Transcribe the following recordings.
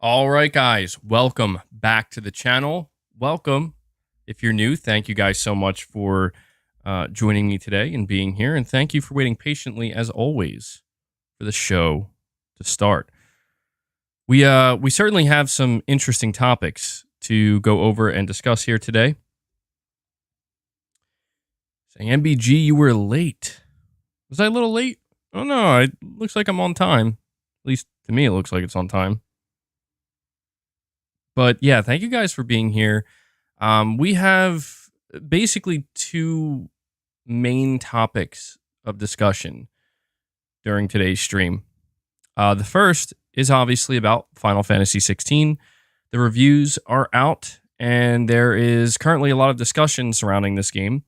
All right, guys, welcome back to the channel. Welcome. If you're new, thank you guys so much for joining me today and being here. And thank you for waiting patiently, as always, for the show to start. We certainly have some interesting topics to go over and discuss here today. Saying MBG, you were late. Was I a little late? Oh no, it looks like I'm on time. At least to me, it looks like it's on time. But yeah, thank you guys for being here. We have basically two main topics of discussion during today's stream. The first is obviously about Final Fantasy 16. The reviews are out, and there is currently a lot of discussion surrounding this game.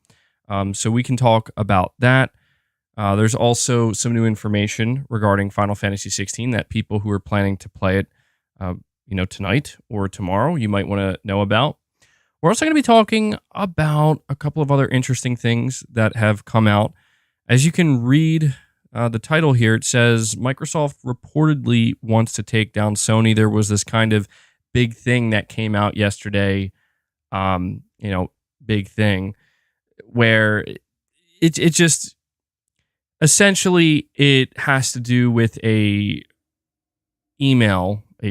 So we can talk about that. There's also some new information regarding Final Fantasy 16 that people who are planning to play it tonight or tomorrow, you might want to know about. We're also going to be talking about a couple of other interesting things that have come out. As you can read the title here, it says Microsoft reportedly wants to take down Sony. There was this kind of big thing that came out yesterday, big thing, where it just essentially it has to do with a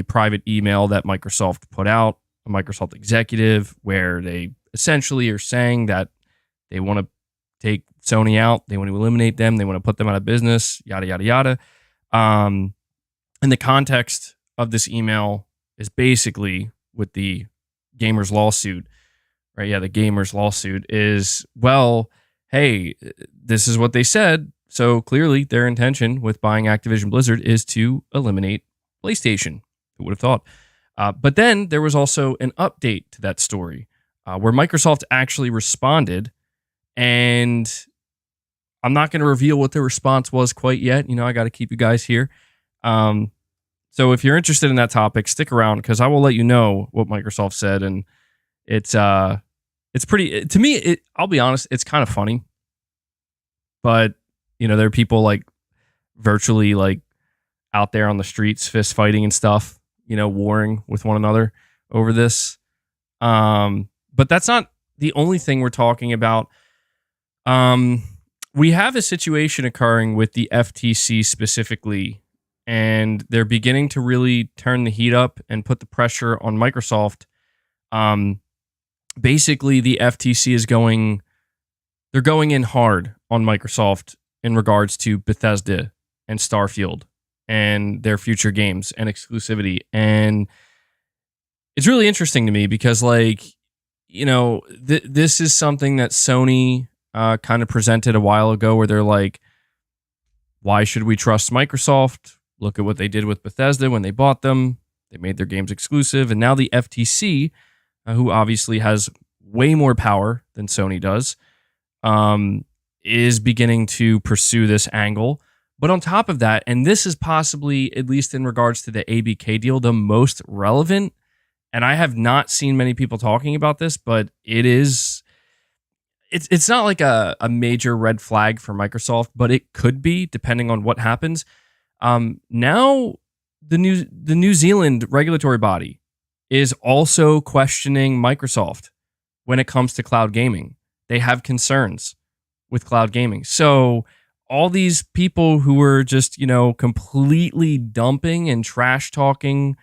private email that Microsoft put out, a Microsoft executive, where they essentially are saying that they want to take Sony out, they want to eliminate them, they want to put them out of business, yada, yada, yada. And the context of this email is basically with the gamers lawsuit, right? Yeah, the gamers lawsuit is, well, hey, this is what they said. So clearly their intention with buying Activision Blizzard is to eliminate PlayStation. Who would have thought? But then there was also an update to that story where Microsoft actually responded, and I'm not going to reveal what the response was quite yet. I got to keep you guys here. So if you're interested in that topic, stick around because I will let you know what Microsoft said, and it's pretty. To me, I'll be honest, it's kind of funny, but there are people like virtually like out there on the streets, fist fighting and stuff, warring with one another over this. But that's not the only thing we're talking about. We have a situation occurring with the FTC specifically, and they're beginning to really turn the heat up and put the pressure on Microsoft. Basically, the FTC is they're going in hard on Microsoft in regards to Bethesda and Starfield and their future games and exclusivity. And it's really interesting to me because, this is something that Sony kind of presented a while ago where they're like, why should we trust Microsoft? Look at what they did with Bethesda when they bought them. They made their games exclusive. And now the FTC, who obviously has way more power than Sony does, is beginning to pursue this angle. But on top of that, and this is possibly, at least in regards to the ABK deal, the most relevant, and I have not seen many people talking about this, but it's not like a major red flag for Microsoft, but it could be depending on what happens. Now the New Zealand regulatory body is also questioning Microsoft when it comes to cloud gaming. They have concerns with cloud gaming. So all these people who were just, completely dumping and trash talking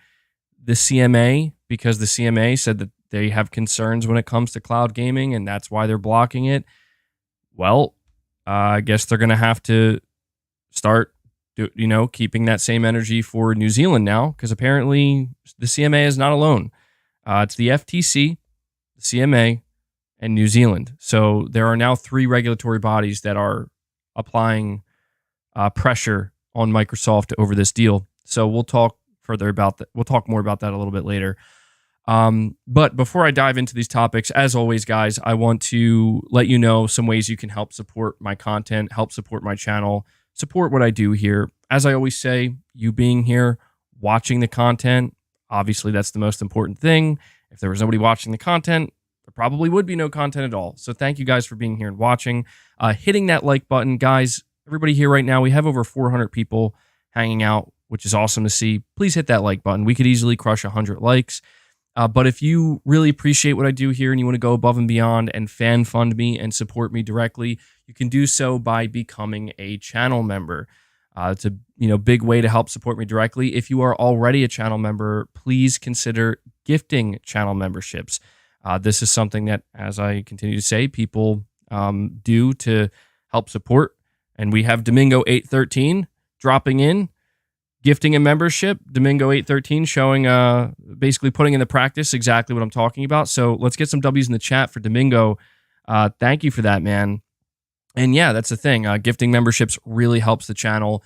the CMA because the CMA said that they have concerns when it comes to cloud gaming and that's why they're blocking it. Well, I guess they're going to have to start, keeping that same energy for New Zealand now, because apparently the CMA is not alone. It's the FTC, the CMA, and New Zealand. So there are now 3 regulatory bodies that are applying pressure on Microsoft over this deal. So we'll talk further about that. We'll talk more about that a little bit later. But before I dive into these topics, as always, guys, I want to let you know some ways you can help support my content, help support my channel, support what I do here. As I always say, you being here, watching the content, obviously that's the most important thing. If there was nobody watching the content, there probably would be no content at all. So thank you guys for being here and watching, hitting that like button. Guys, everybody here right now, we have over 400 people hanging out which is awesome to see. Please hit that like button. We could easily crush 100 likes. But if you really appreciate what I do here and you want to go above and beyond and fan fund me and support me directly, you can do so by becoming a channel member. It's a big way to help support me directly. If you are already a channel member, please consider gifting channel memberships. This is something that, as I continue to say, people do to help support. And we have Domingo813 dropping in, gifting a membership. Domingo813 showing, basically putting into practice exactly what I'm talking about. So let's get some W's in the chat for Domingo. Thank you for that, man. And yeah, that's the thing. Gifting memberships really helps the channel.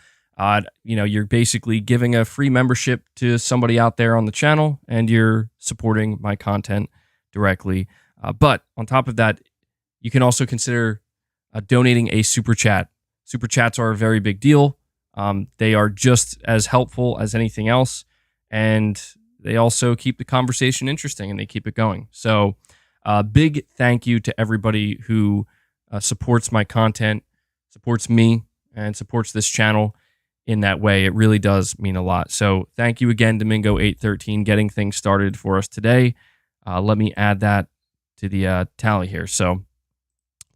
You're basically giving a free membership to somebody out there on the channel, and you're supporting my content directly. But on top of that, you can also consider donating a super chat. Super chats are a very big deal. They are just as helpful as anything else, and they also keep the conversation interesting and they keep it going. So big thank you to everybody who supports my content, supports me, and supports this channel in that way. It really does mean a lot. So thank you again, Domingo813, getting things started for us today. Let me add that to the tally here. So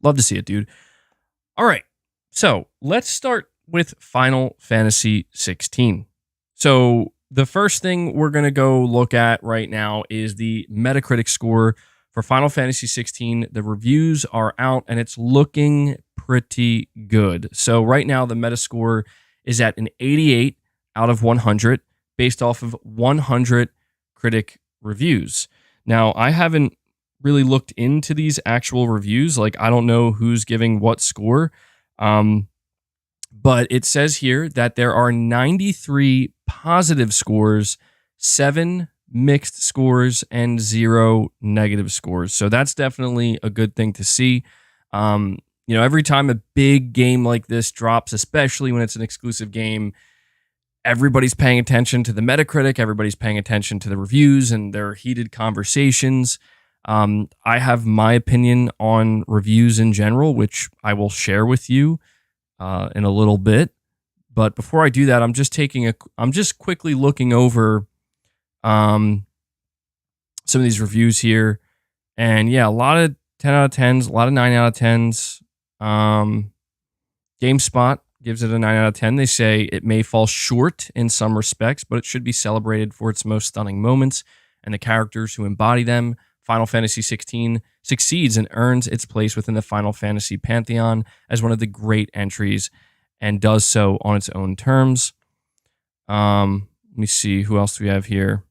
love to see it, dude. All right. So let's start with Final Fantasy 16. So the first thing we're going to go look at right now is the Metacritic score for Final Fantasy 16. The reviews are out and it's looking pretty good. So right now the Metascore is at an 88 out of 100 based off of 100 critic reviews. Now, I haven't really looked into these actual reviews. Like, I don't know who's giving what score. But it says here that there are 93 positive scores, 7 mixed scores, and 0 negative scores. So that's definitely a good thing to see. Every time a big game like this drops, especially when it's an exclusive game, everybody's paying attention to the Metacritic, everybody's paying attention to the reviews and their heated conversations. I have my opinion on reviews in general, which I will share with you in a little bit. But before I do that, I'm just quickly looking over some of these reviews here. And yeah, a lot of 10 out of 10s, a lot of 9 out of 10s. GameSpot gives it a 9 out of 10. They say it may fall short in some respects, but it should be celebrated for its most stunning moments and the characters who embody them. Final Fantasy 16 succeeds and earns its place within the Final Fantasy pantheon as one of the great entries and does so on its own terms. Let me see, who else do we have here?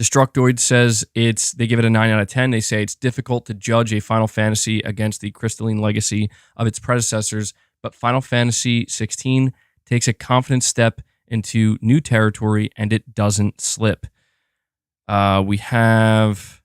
Destructoid says they give it a 9 out of 10. They say it's difficult to judge a Final Fantasy against the crystalline legacy of its predecessors, but Final Fantasy 16 takes a confident step into new territory and it doesn't slip. We have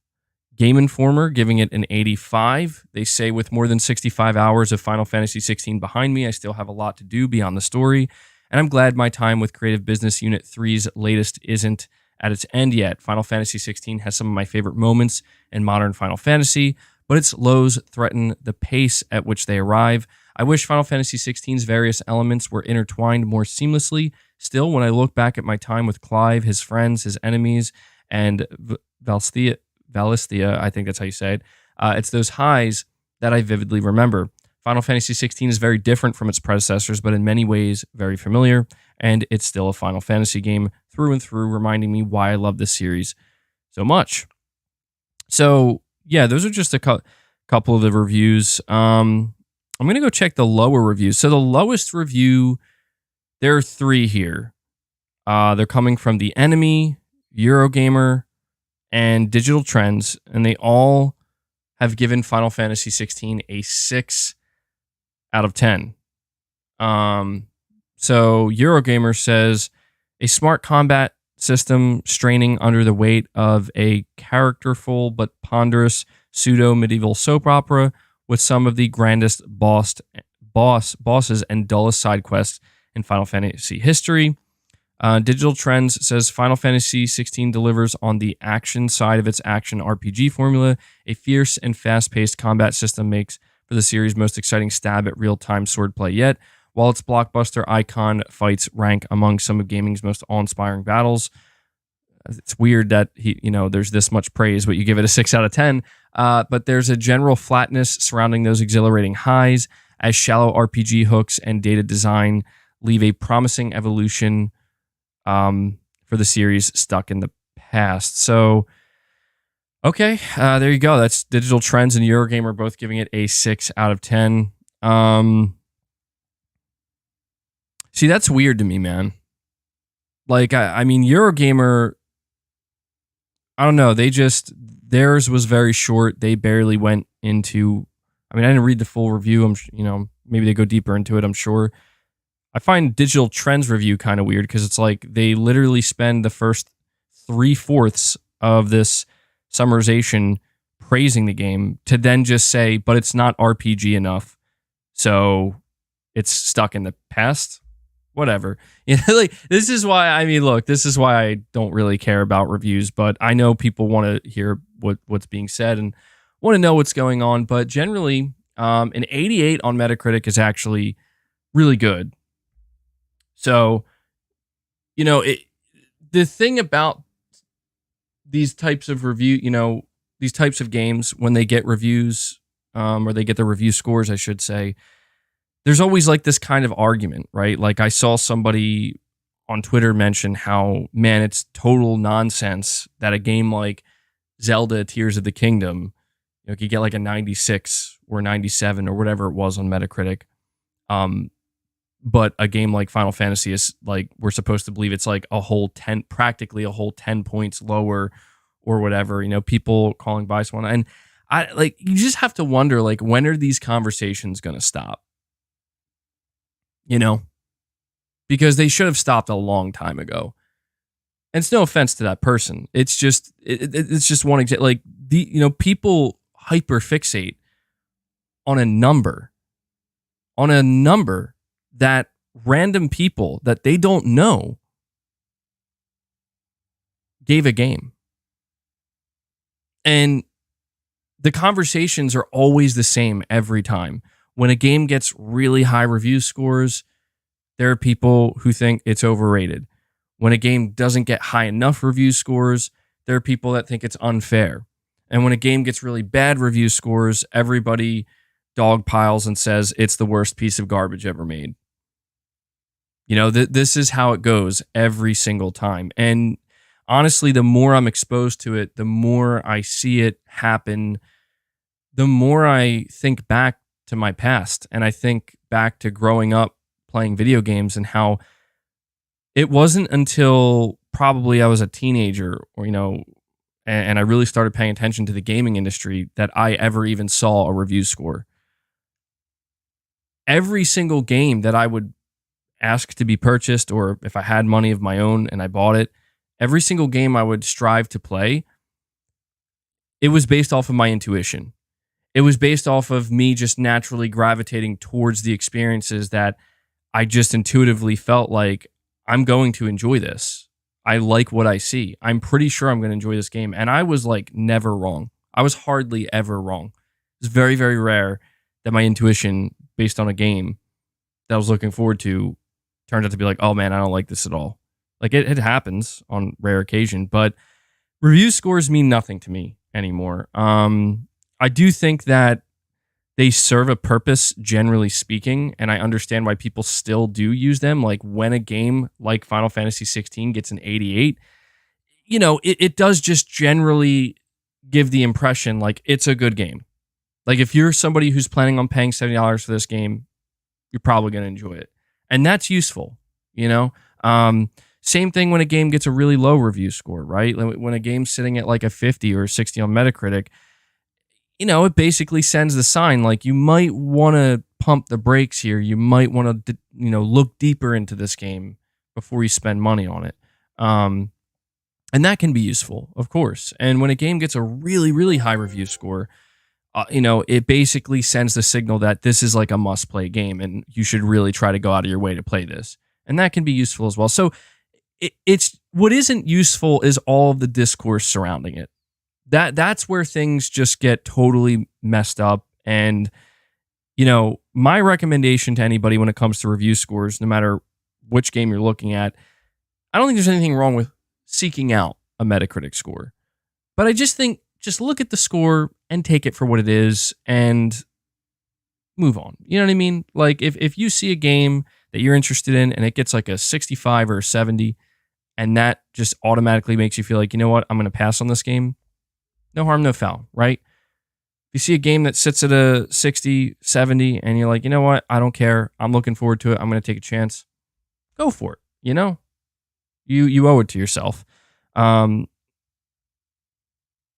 Game Informer giving it an 85. They say, with more than 65 hours of Final Fantasy 16 behind me, I still have a lot to do beyond the story, and I'm glad my time with Creative Business Unit 3's latest isn't at its end yet. Final Fantasy 16 has some of my favorite moments in modern Final Fantasy, but its lows threaten the pace at which they arrive. I wish Final Fantasy 16's various elements were intertwined more seamlessly. Still, when I look back at my time with Clive, his friends, his enemies, and Valisthea, I think that's how you say it, it's those highs that I vividly remember. Final Fantasy 16 is very different from its predecessors, but in many ways very familiar, and it's still a Final Fantasy game through and through, reminding me why I love this series so much. So, yeah, those are just a couple of the reviews. I'm going to go check the lower reviews. So the lowest review, there are 3 here. They're coming from The Enemy, Eurogamer, and Digital Trends, and they all have given Final Fantasy 16 a 6 out of 10. So Eurogamer says, a smart combat system straining under the weight of a characterful but ponderous pseudo-medieval soap opera with some of the grandest bosses and dullest side quests in Final Fantasy history. Digital Trends says Final Fantasy 16 delivers on the action side of its action RPG formula. A fierce and fast-paced combat system makes for the series' most exciting stab at real-time swordplay yet, while its blockbuster icon fights rank among some of gaming's most awe-inspiring battles. It's weird that there's this much praise, but you give it a 6 out of 10. But there's a general flatness surrounding those exhilarating highs, as shallow RPG hooks and dated design leave a promising evolution for the series stuck in the past. So, okay, there you go. That's Digital Trends and Eurogamer both giving it a 6 out of 10. See, that's weird to me, man. Like, I mean, Eurogamer, I don't know. Theirs was very short. They barely went into, I didn't read the full review. Maybe they go deeper into it, I'm sure. I find Digital Trends review kind of weird because it's like they literally spend the first 3/4 of this summarization praising the game to then just say, but it's not RPG enough. So it's stuck in the past. Whatever. This is why, this is why I don't really care about reviews, but I know people want to hear what's being said and want to know what's going on. But generally, an 88 on Metacritic is actually really good. So, the thing about these types of these types of games, when they get reviews, or they get the review scores, I should say, there's always like this kind of argument, right? Like I saw somebody on Twitter mention how, man, it's total nonsense that a game like Zelda Tears of the Kingdom, could get like a 96 or 97 or whatever it was on Metacritic. But a game like Final Fantasy is like, we're supposed to believe it's like practically a whole 10 points lower or whatever, people calling bias one. And you just have to wonder, like, when are these conversations going to stop? Because they should have stopped a long time ago. And it's no offense to that person. It's just it's just one example. Like people hyperfixate on a number that random people that they don't know gave a game. And the conversations are always the same every time. When a game gets really high review scores, there are people who think it's overrated. When a game doesn't get high enough review scores, there are people that think it's unfair. And when a game gets really bad review scores, everybody dogpiles and says it's the worst piece of garbage ever made. This is how it goes every single time. And honestly, the more I'm exposed to it, the more I see it happen, the more I think back to my past. And I think back to growing up playing video games and how it wasn't until probably I was a teenager or, and I really started paying attention to the gaming industry that I ever even saw a review score. Every single game that I would ask to be purchased, or if I had money of my own and I bought it, every single game I would strive to play, it was based off of my intuition. It was based off of me just naturally gravitating towards the experiences that I just intuitively felt like I'm going to enjoy this. I like what I see. I'm pretty sure I'm going to enjoy this game. And I was like never wrong. I was hardly ever wrong. It's very, very rare that my intuition based on a game that I was looking forward to turned out to be like, oh man, I don't like this at all. Like it happens on rare occasion, but review scores mean nothing to me anymore. I do think that they serve a purpose, generally speaking, and I understand why people still do use them. Like when a game like Final Fantasy 16 gets an 88, it does just generally give the impression like it's a good game. Like if you're somebody who's planning on paying $70 for this game, you're probably going to enjoy it. And that's useful, Same thing when a game gets a really low review score, right? When a game's sitting at like a 50 or 60 on Metacritic, it basically sends the sign like you might want to pump the brakes here. You might want to, look deeper into this game before you spend money on it. And that can be useful, of course. And when a game gets a really, really high review score, it basically sends the signal that this is like a must-play game and you should really try to go out of your way to play this. And that can be useful as well. So it's what isn't useful is all of the discourse surrounding it. That's where things just get totally messed up. And My recommendation to anybody when it comes to review scores, no matter which game you're looking at, I don't think there's anything wrong with seeking out a Metacritic score. But I just think just look at the score and take it for what it is and move on. You know what I mean? Like if you see a game that you're interested in and it gets like a 65 or a 70, and that just automatically makes you feel like, you know what, I'm going to pass on this game, no harm, no foul, right? You see a game that sits at a 60, 70, and you're like, you know what? I don't care. I'm looking forward to it. I'm going to take a chance. Go for it. You owe it to yourself.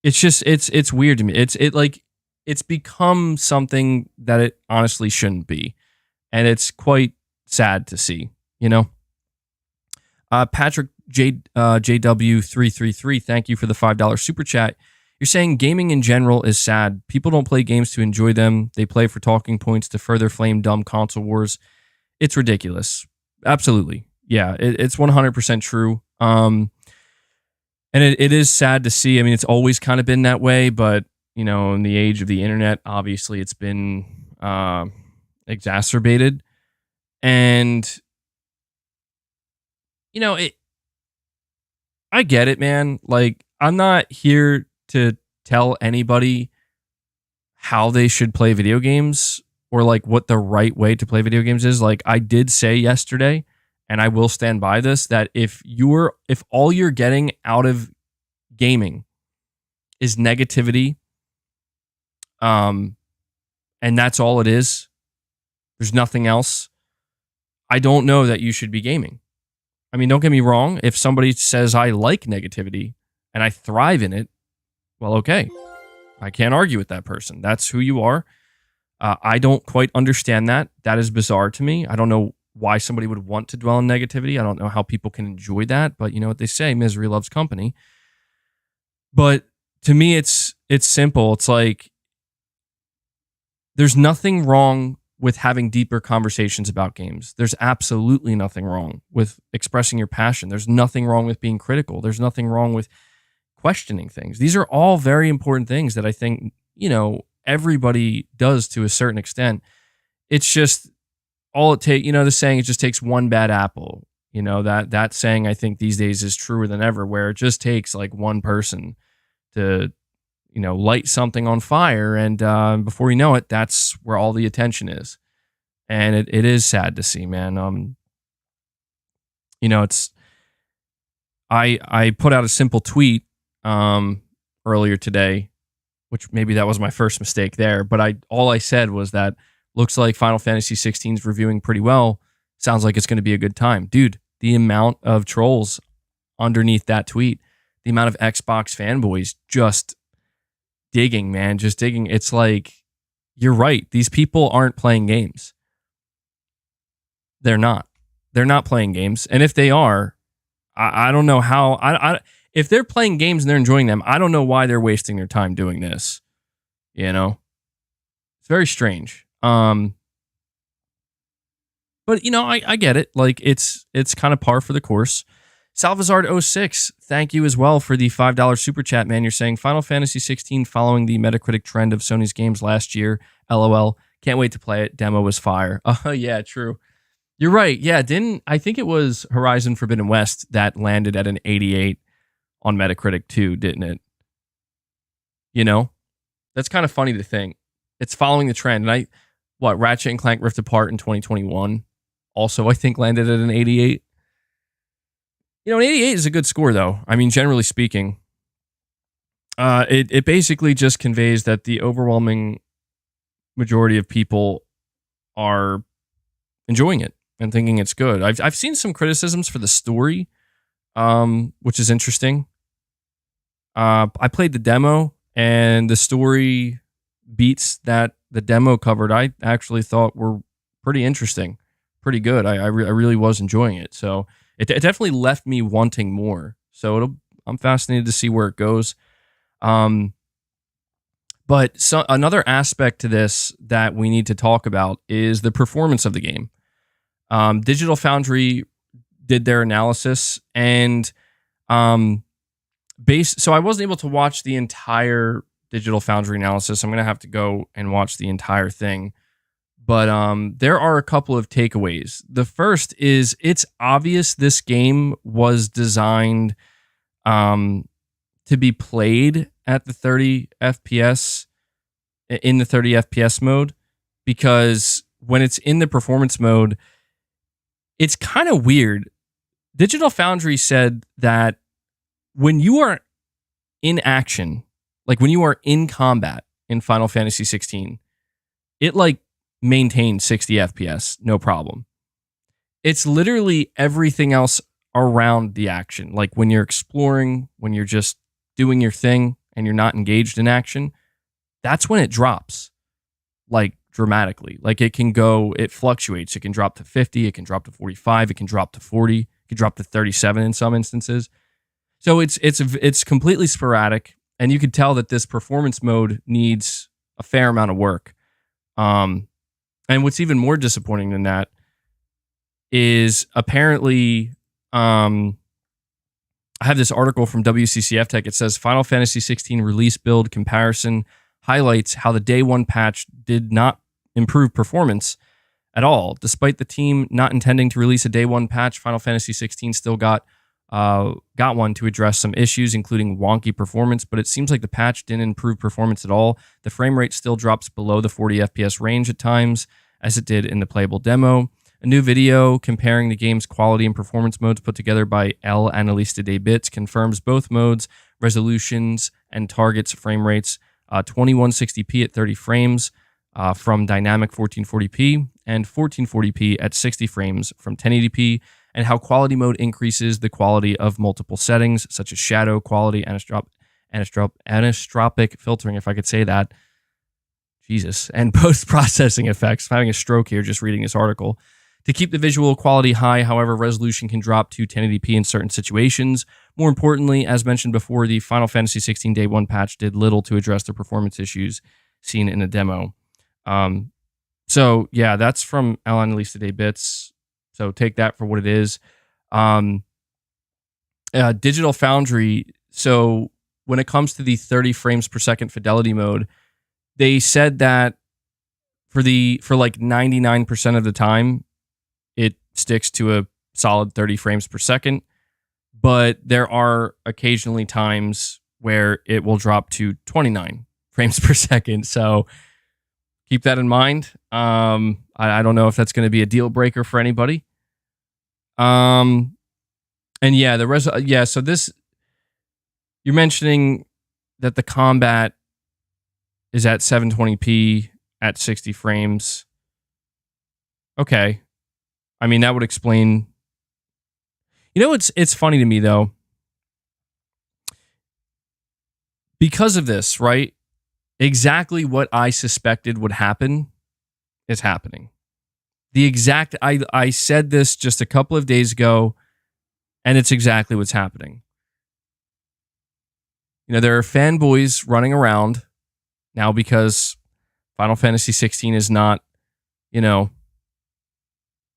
It's just it's weird to me. It's become something that it honestly shouldn't be, and it's quite sad to see. Patrick JW333, thank you for the $5 super chat. You're saying gaming in general is sad. People don't play games to enjoy them. They play for talking points to further flame dumb console wars. It's ridiculous. Absolutely. Yeah, it's 100% true. And it is sad to see. I mean, it's always kind of been that way, but, in the age of the internet, obviously it's been exacerbated. And, I get it, man. Like, I'm not here to tell anybody how they should play video games or like what the right way to play video games is. Like I did say yesterday, and I will stand by this, that if all you're getting out of gaming is negativity, and that's all it is, there's nothing else, I don't know that you should be gaming. I mean, don't get me wrong. If somebody says I like negativity and I thrive in it, well, okay. I can't argue with that person. That's who you are. I don't quite understand that. That is bizarre to me. I don't know why somebody would want to dwell on negativity. I don't know how people can enjoy that, but you know what they say, misery loves company. But to me, it's simple. It's like there's nothing wrong with having deeper conversations about games. There's absolutely nothing wrong with expressing your passion. There's nothing wrong with being critical. There's nothing wrong with questioning things. These are all very important things that I think, everybody does to a certain extent. It's just all it takes, the saying, it just takes one bad apple. That saying I think these days is truer than ever, where it just takes like one person to, light something on fire. And before you know it, that's where all the attention is. And it is sad to see, man. It's, I put out a simple tweet earlier today, which maybe that was my first mistake there, but all I said was that looks like Final Fantasy 16 is reviewing pretty well. Sounds like it's going to be a good time. Dude, the amount of trolls underneath that tweet, the amount of Xbox fanboys just digging, man, just digging. It's like, you're right. These people aren't playing games. They're not playing games. And if they are, I don't know how, if they're playing games and they're enjoying them, I don't know why they're wasting their time doing this. It's very strange. But I get it. Like it's kind of par for the course. Salvazard06, thank you as well for the $5 super chat, man. You're saying Final Fantasy 16 following the Metacritic trend of Sony's games last year. LOL. Can't wait to play it. Demo was fire. Oh yeah, true. You're right. Yeah, I think it was Horizon Forbidden West that landed at an 88 on Metacritic too, didn't it? That's kind of funny to think. It's following the trend. And Ratchet and Clank Rift Apart in 2021 also, I think, landed at an 88. An 88 is a good score, though. I mean, generally speaking, it basically just conveys that the overwhelming majority of people are enjoying it and thinking it's good. I've seen some criticisms for the story, which is interesting. I played the demo, and the story beats that the demo covered, I actually thought were pretty interesting, pretty good. I really was enjoying it. So it definitely left me wanting more. So I'm fascinated to see where it goes. But another aspect to this that we need to talk about is the performance of the game. Digital Foundry did their analysis, and so I wasn't able to watch the entire Digital Foundry analysis. I'm going to have to go and watch the entire thing. But there are a couple of takeaways. The first is it's obvious this game was designed to be played at the 30 FPS in the 30 FPS mode, because when it's in the performance mode, it's kind of weird. Digital Foundry said that when you are in action, like when you are in combat in Final Fantasy 16, it like maintains 60 FPS, no problem. It's literally everything else around the action. Like when you're exploring, when you're just doing your thing and you're not engaged in action, that's when it drops like dramatically. Like it fluctuates. It can drop to 50, it can drop to 45, it can drop to 40, it can drop to 37 in some instances. So it's completely sporadic, and you could tell that this performance mode needs a fair amount of work. And what's even more disappointing than that is apparently, I have this article from WCCF Tech. It says Final Fantasy 16 release build comparison highlights how the day one patch did not improve performance at all. Despite the team not intending to release a day one patch, Final Fantasy 16 still got one to address some issues, including wonky performance, but it seems like the patch didn't improve performance at all. The frame rate still drops below the 40 FPS range at times, as it did in the playable demo. A new video comparing the game's quality and performance modes put together by El Analista de Bits confirms both modes, resolutions, and targets frame rates. 2160p at 30 frames from dynamic 1440p, and 1440p at 60 frames from 1080p, and how quality mode increases the quality of multiple settings, such as shadow quality, anisotropic filtering, if I could say that. Jesus. And post-processing effects. I'm having a stroke here just reading this article. To keep the visual quality high, however, resolution can drop to 1080p in certain situations. More importantly, as mentioned before, the Final Fantasy 16 Day 1 patch did little to address the performance issues seen in the demo. So, yeah, that's from Alan Elisa Day Bits. So take that for what it is. Digital Foundry, so when it comes to the 30 frames per second fidelity mode, they said that for like 99% of the time, it sticks to a solid 30 frames per second, but there are occasionally times where it will drop to 29 frames per second. So keep that in mind. I don't know if that's going to be a deal breaker for anybody. And yeah, so this, you're mentioning that the combat is at 720p at 60 frames. Okay. I mean, that would explain. You know, it's funny to me though, because of this, right? Exactly what I suspected would happen is happening. I said this just a couple of days ago, and it's exactly what's happening. You know, there are fanboys running around now because Final Fantasy 16 is not, you know,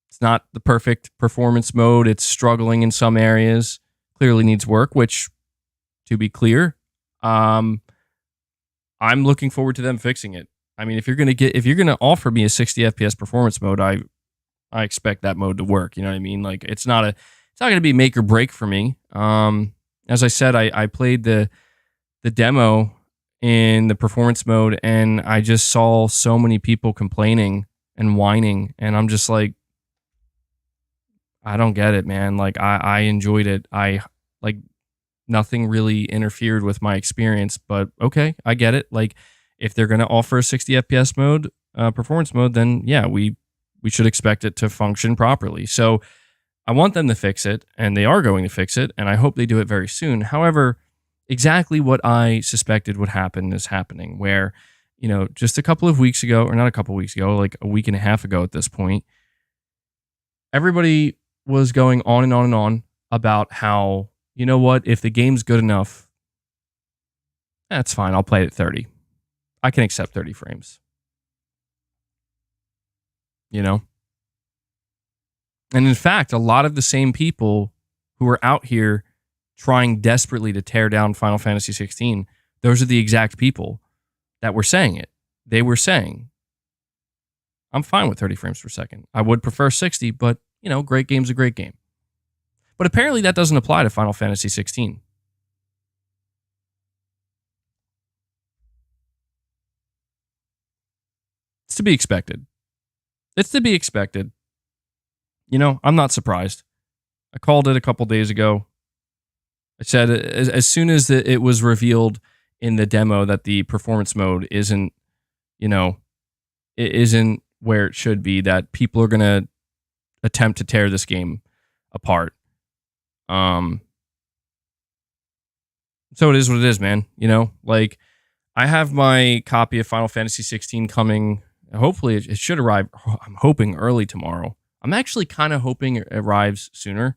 it's not the perfect performance mode. It's struggling in some areas. Clearly needs work, which, to be clear, I'm looking forward to them fixing it. I mean, if you're gonna offer me a 60 FPS performance mode, I expect that mode to work. You know what I mean? Like it's not gonna be make or break for me. As I said, I played the demo in the performance mode, and I just saw so many people complaining and whining, and I'm just like, I don't get it, man. Like I enjoyed it. Nothing really interfered with my experience, but okay, I get it. Like if they're going to offer a 60 FPS mode, performance mode, then yeah, we should expect it to function properly. So I want them to fix it, and they are going to fix it, and I hope they do it very soon. However, exactly what I suspected would happen is happening, where, you know, just a couple of weeks ago, or not a couple of weeks ago, like a week and a half ago at this point, everybody was going on and on and on about how, you know what, if the game's good enough, that's fine. I'll play it at 30. I can accept 30 frames. You know? And in fact, a lot of the same people who are out here trying desperately to tear down Final Fantasy 16, those are the exact people that were saying it. They were saying, I'm fine with 30 frames per second. I would prefer 60, but, great game's a great game. But apparently that doesn't apply to Final Fantasy 16. It's to be expected. I'm not surprised. I called it a couple days ago. I said as soon as it was revealed in the demo that the performance mode isn't, it isn't where it should be, that people are going to attempt to tear this game apart. So it is what it is, man. Like, I have my copy of Final Fantasy 16 coming. Hopefully it should arrive. I'm hoping early tomorrow. I'm actually kind of hoping it arrives sooner.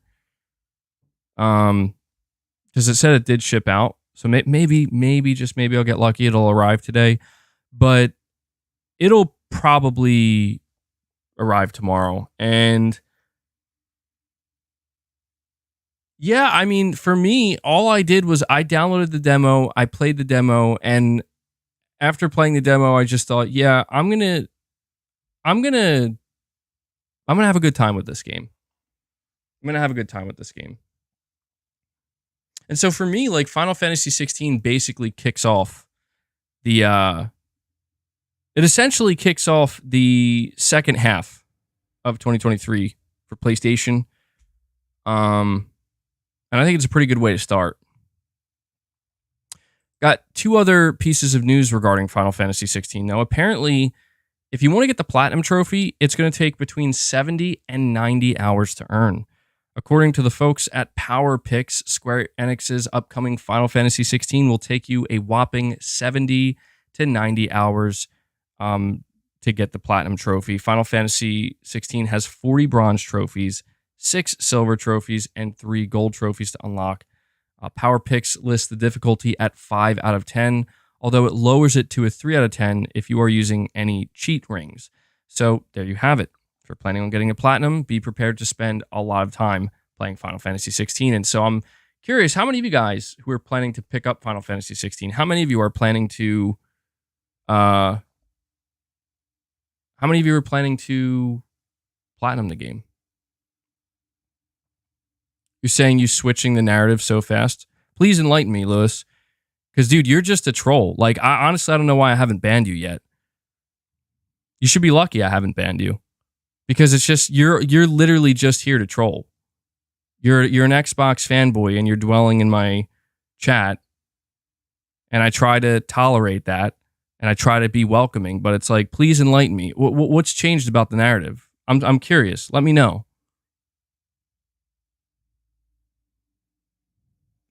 Because it said it did ship out. So maybe I'll get lucky. It'll arrive today. But it'll probably arrive tomorrow. And yeah, I mean, for me, all I did was I downloaded the demo, I played the demo, and after playing the demo, I just thought, yeah, I'm gonna have a good time with this game. And so for me, like, Final Fantasy 16 basically kicks off it essentially kicks off the second half of 2023 for PlayStation. And I think it's a pretty good way to start. Got two other pieces of news regarding Final Fantasy 16. Now, apparently, if you want to get the Platinum Trophy, it's going to take between 70 and 90 hours to earn. According to the folks at Power Picks, Square Enix's upcoming Final Fantasy 16 will take you a whopping 70 to 90 hours to get the Platinum Trophy. Final Fantasy 16 has 40 bronze trophies, 6 silver trophies, and 3 gold trophies to unlock. Power Picks lists the difficulty at 5 out of 10, although it lowers it to a 3 out of 10 if you are using any cheat rings. So there you have it. If you're planning on getting a Platinum, be prepared to spend a lot of time playing Final Fantasy 16. And so I'm curious, how many of you guys who are planning to pick up Final Fantasy 16, how many of you are planning to Platinum the game? You're saying you switching the narrative so fast? Please enlighten me, Lewis. Because, dude, you're just a troll. Like, I honestly don't know why I haven't banned you yet. You should be lucky I haven't banned you. Because it's just, you're literally just here to troll. You're an Xbox fanboy and you're dwelling in my chat. And I try to tolerate that. And I try to be welcoming. But it's like, please enlighten me. What's changed about the narrative? I'm curious. Let me know.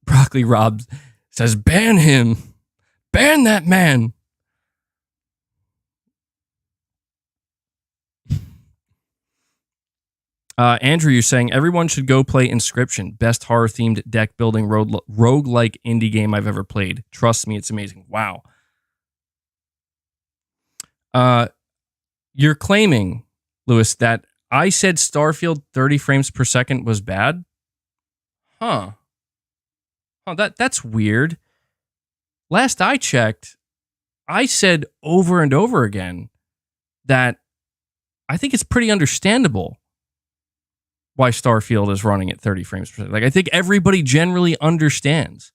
Broccoli Rob says, ban him. Ban that man. Andrew, you're saying everyone should go play Inscription. Best horror-themed deck-building roguelike indie game I've ever played. Trust me, it's amazing. Wow. You're claiming, Lewis, that I said Starfield 30 frames per second was bad? Huh. Oh, that's weird. Last I checked, I said over and over again that I think it's pretty understandable why Starfield is running at 30 frames per second. Like, I think everybody generally understands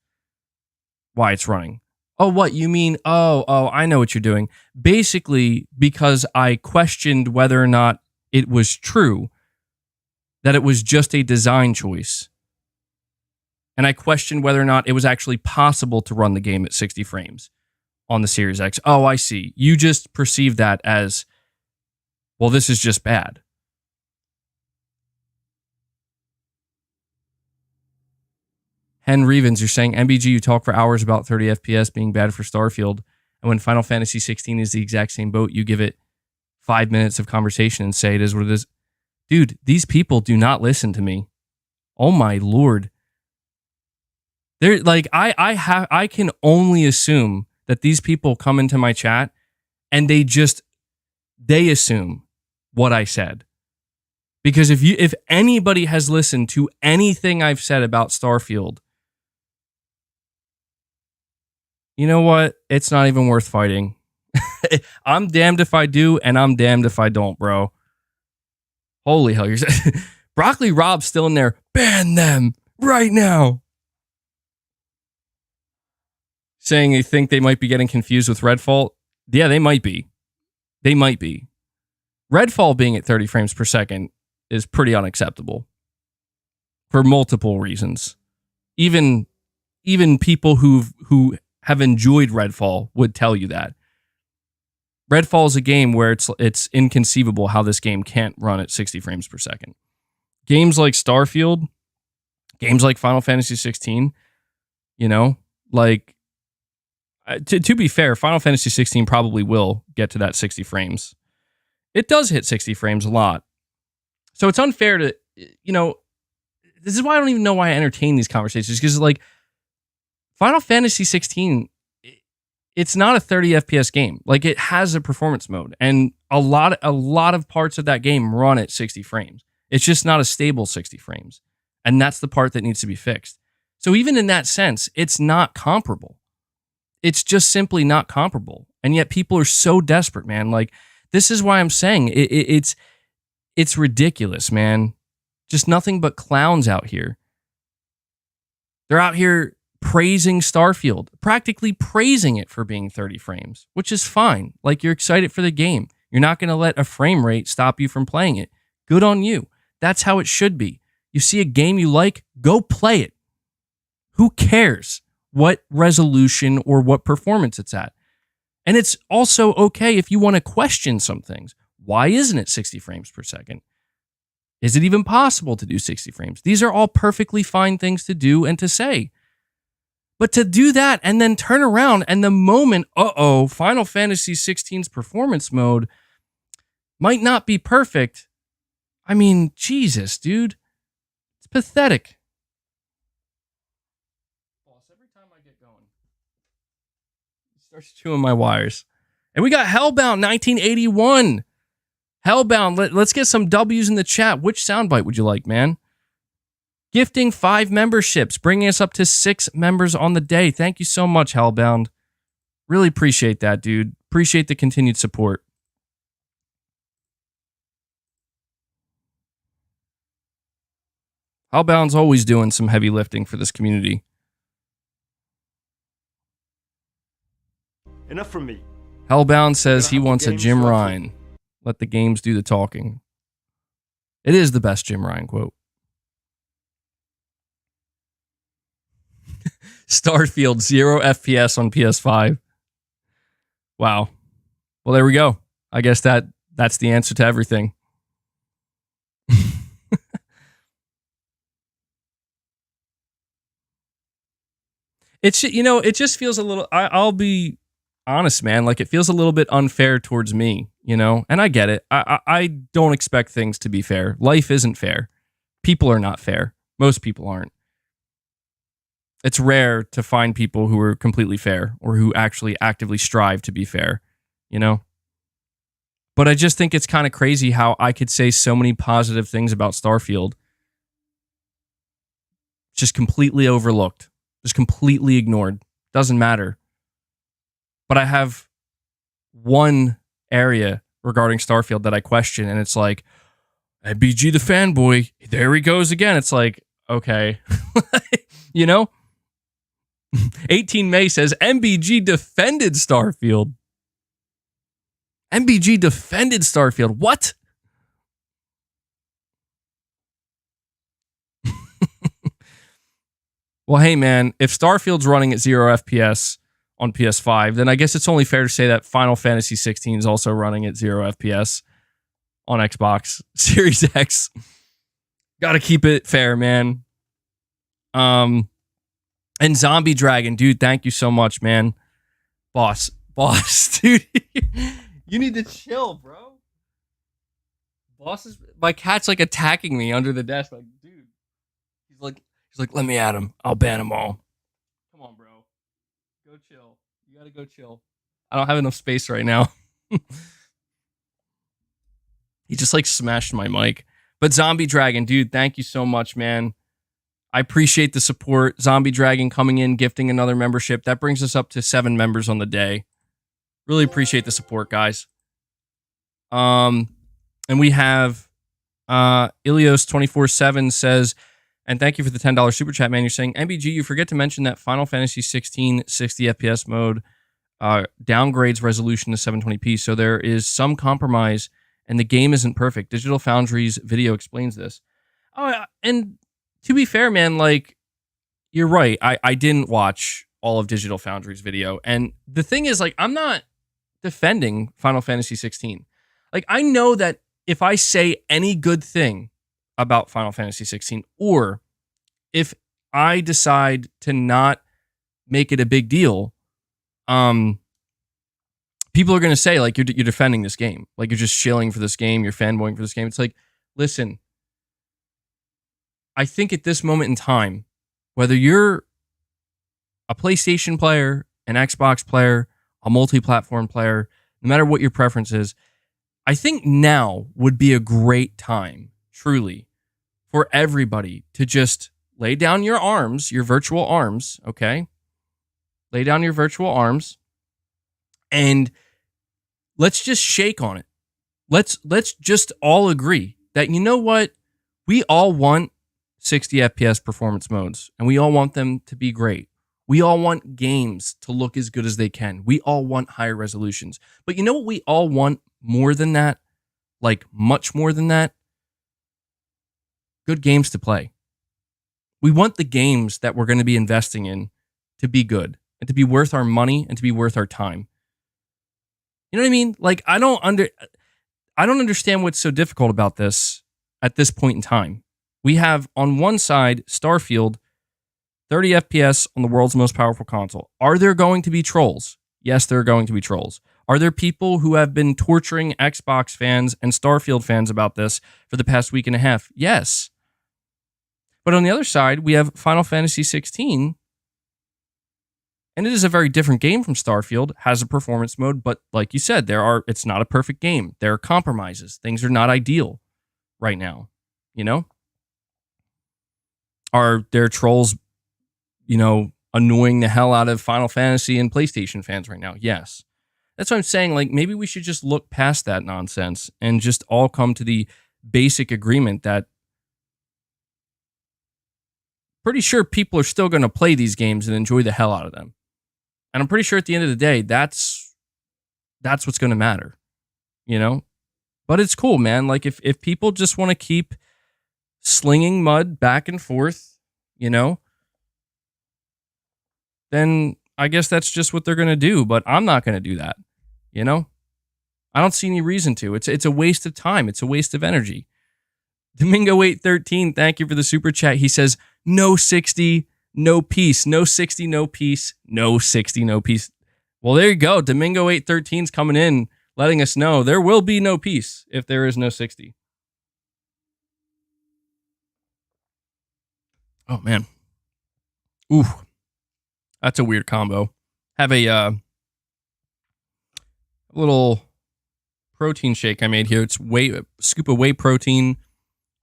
why it's running. Oh, what? You mean, oh, I know what you're doing. Basically, because I questioned whether or not it was true, that it was just a design choice. And I questioned whether or not it was actually possible to run the game at 60 frames on the Series X. Oh, I see. You just perceive that as, well, this is just bad. Hen Revens, you're saying, MBG, you talk for hours about 30 FPS being bad for Starfield. And when Final Fantasy 16 is the exact same boat, you give it 5 minutes of conversation and say it is what it is. Dude, these people do not listen to me. Oh my Lord. They're like, I can only assume that these people come into my chat and they assume what I said. Because if anybody has listened to anything I've said about Starfield, you know what? It's not even worth fighting. I'm damned if I do, and I'm damned if I don't, bro. Holy hell. Broccoli Rob's still in there. Ban them right now. Saying they think they might be getting confused with Redfall. Yeah, they might be. They might be. Redfall being at 30 frames per second is pretty unacceptable for multiple reasons. Even people who have enjoyed Redfall would tell you that. Redfall is a game where it's inconceivable how this game can't run at 60 frames per second. Games like Starfield, games like Final Fantasy 16, like, to be fair, Final Fantasy 16 probably will get to that 60 frames. It does hit 60 frames a lot. So it's unfair to, this is why I don't even know why I entertain these conversations, because like Final Fantasy 16, it's not a 30 FPS game. Like, it has a performance mode, and a lot of parts of that game run at 60 frames. It's just not a stable 60 frames. And that's the part that needs to be fixed. So even in that sense, it's not comparable. It's just simply not comparable. And yet people are so desperate, man. Like, this is why I'm saying it's ridiculous, man. Just nothing but clowns out here. They're out here praising Starfield, practically praising it for being 30 frames, which is fine. Like, you're excited for the game. You're not going to let a frame rate stop you from playing it. Good on you. That's how it should be. You see a game you like, go play it. Who cares what resolution or what performance it's at? And it's also okay if you want to question some things. Why isn't it 60 frames per second? Is it even possible to do 60 frames? These are all perfectly fine things to do and to say. But to do that and then turn around and the moment, Final Fantasy 16's performance mode might not be perfect. I mean, Jesus, dude. It's pathetic. Boss, every time I get going, it starts chewing my wires. And we got Hellbound 1981. Hellbound, let's get some W's in the chat. Which soundbite would you like, man? Gifting 5 memberships, bringing us up to 6 members on the day. Thank you so much, Hellbound. Really appreciate that, dude. Appreciate the continued support. Hellbound's always doing some heavy lifting for this community. Enough from me. Hellbound says he wants a Jim Ryan. Let the games do the talking. It is the best Jim Ryan quote. Starfield, 0 FPS on PS5. Wow. Well, there we go. I guess that's the answer to everything. It's, it just feels a little, I'll be honest, man. Like, it feels a little bit unfair towards me, and I get it. I don't expect things to be fair. Life isn't fair. People are not fair. Most people aren't. It's rare to find people who are completely fair or who actually actively strive to be fair, But I just think it's kind of crazy how I could say so many positive things about Starfield, just completely overlooked, just completely ignored. Doesn't matter. But I have one area regarding Starfield that I question, and it's like, BG the fanboy, there he goes again. It's like, okay, 18 May says MBG defended Starfield. MBG defended Starfield. What? Well, hey, man, if Starfield's running at 0 FPS on PS5, then I guess it's only fair to say that Final Fantasy 16 is also running at 0 FPS on Xbox Series X. Got to keep it fair, man. And Zombie Dragon, dude, thank you so much, man. Boss, dude. You need to chill, bro. My cat's like attacking me under the desk. Like, dude. He's like, let me at him. I'll ban them all. Come on, bro. Go chill. You gotta go chill. I don't have enough space right now. He just like smashed my mic. But Zombie Dragon, dude, thank you so much, man. I appreciate the support. Zombie Dragon coming in, gifting another membership. That brings us up to 7 members on the day. Really appreciate the support, guys. And we have Ilios247 says, and thank you for the $10 super chat, man. You're saying, MBG, you forget to mention that Final Fantasy 16 60 FPS mode downgrades resolution to 720p, so there is some compromise, and the game isn't perfect. Digital Foundry's video explains this. Oh, and to be fair, man, like, you're right. I didn't watch all of Digital Foundry's video, and the thing is, like, I'm not defending Final Fantasy 16. Like, I know that if I say any good thing about Final Fantasy 16, or if I decide to not make it a big deal, people are going to say, like, you're defending this game. Like, you're just shilling for this game. You're fanboying for this game. It's like, listen, I think at this moment in time, whether you're a PlayStation player, an Xbox player, a multi-platform player, no matter what your preference is, I think now would be a great time, truly, for everybody to just lay down your arms, your virtual arms, okay? Lay down your virtual arms, and let's just shake on it. Let's just all agree that, you know what? We all want 60 FPS performance modes, and we all want them to be great. We all want games to look as good as they can. We all want higher resolutions. But you know what we all want more than that? Like, much more than that? Good games to play. We want the games that we're going to be investing in to be good and to be worth our money and to be worth our time. You know what I mean? Like, I don't understand what's so difficult about this at this point in time. We have on one side Starfield, 30 FPS on the world's most powerful console. Are there going to be trolls? Yes, there are going to be trolls. Are there people who have been torturing Xbox fans and Starfield fans about this for the past week and a half? Yes. But on the other side, we have Final Fantasy 16, and it is a very different game from Starfield, has a performance mode, but like you said, it's not a perfect game. There are compromises. Things are not ideal right now, you know? Are there trolls, annoying the hell out of Final Fantasy and PlayStation fans right now? Yes. That's what I'm saying. Like, maybe we should just look past that nonsense and just all come to the basic agreement that pretty sure people are still going to play these games and enjoy the hell out of them. And I'm pretty sure at the end of the day, that's what's going to matter, But it's cool, man. Like, if people just want to keep slinging mud back and forth, then I guess that's just what they're going to do. But I'm not going to do that, I don't see any reason to. It's a waste of time. It's a waste of energy. Domingo813, thank you for the super chat. He says, no 60, no peace. No 60, no peace. No 60, no peace. Well, there you go. Domingo813's coming in, letting us know there will be no peace if there is no 60. Oh, man. Ooh. That's a weird combo. Have a little protein shake I made here. It's scoop of whey protein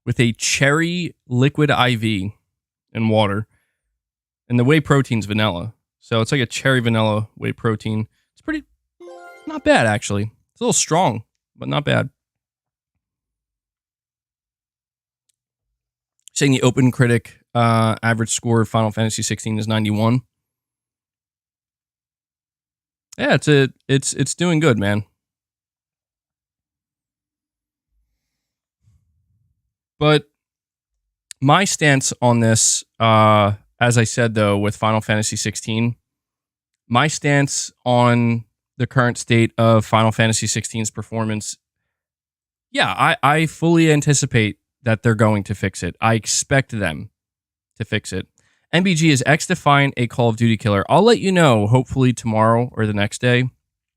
with a cherry liquid IV and water. And the whey protein's vanilla. So it's like a cherry vanilla whey protein. It's not bad, actually. It's a little strong, but not bad. Saying the Open Critic average score of Final Fantasy 16 is 91. Yeah, it's doing good, man. But my stance on this, as I said, though, with Final Fantasy 16, my stance on the current state of Final Fantasy 16's performance, yeah, I fully anticipate that they're going to fix it. I expect them to fix it. MBG, is XDefiant a Call of Duty killer? I'll let you know, hopefully tomorrow or the next day.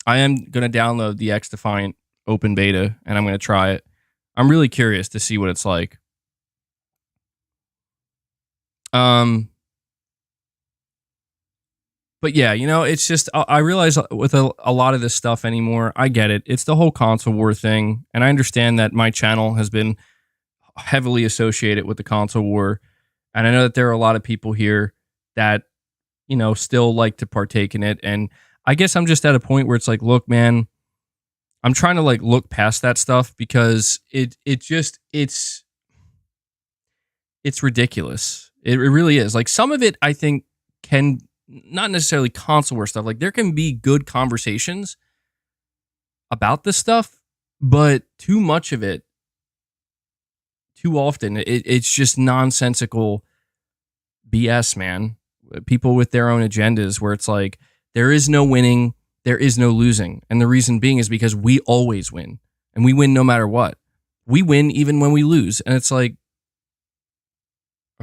I am going to download the XDefiant open beta, and I'm going to try it. I'm really curious to see what it's like. But yeah, it's just, I realize with a lot of this stuff anymore, I get it. It's the whole console war thing. And I understand that my channel has been heavily associated with the console war. And I know that there are a lot of people here that, still like to partake in it. And I guess I'm just at a point where it's like, look, man, I'm trying to like look past that stuff because it's ridiculous. It really is. Like some of it, I think, can not necessarily consoleware stuff. Like there can be good conversations about this stuff, but too much of it, too often, it's just nonsensical BS, man. People with their own agendas where it's like, there is no winning, there is no losing. And the reason being is because we always win. And we win no matter what. We win even when we lose. And it's like,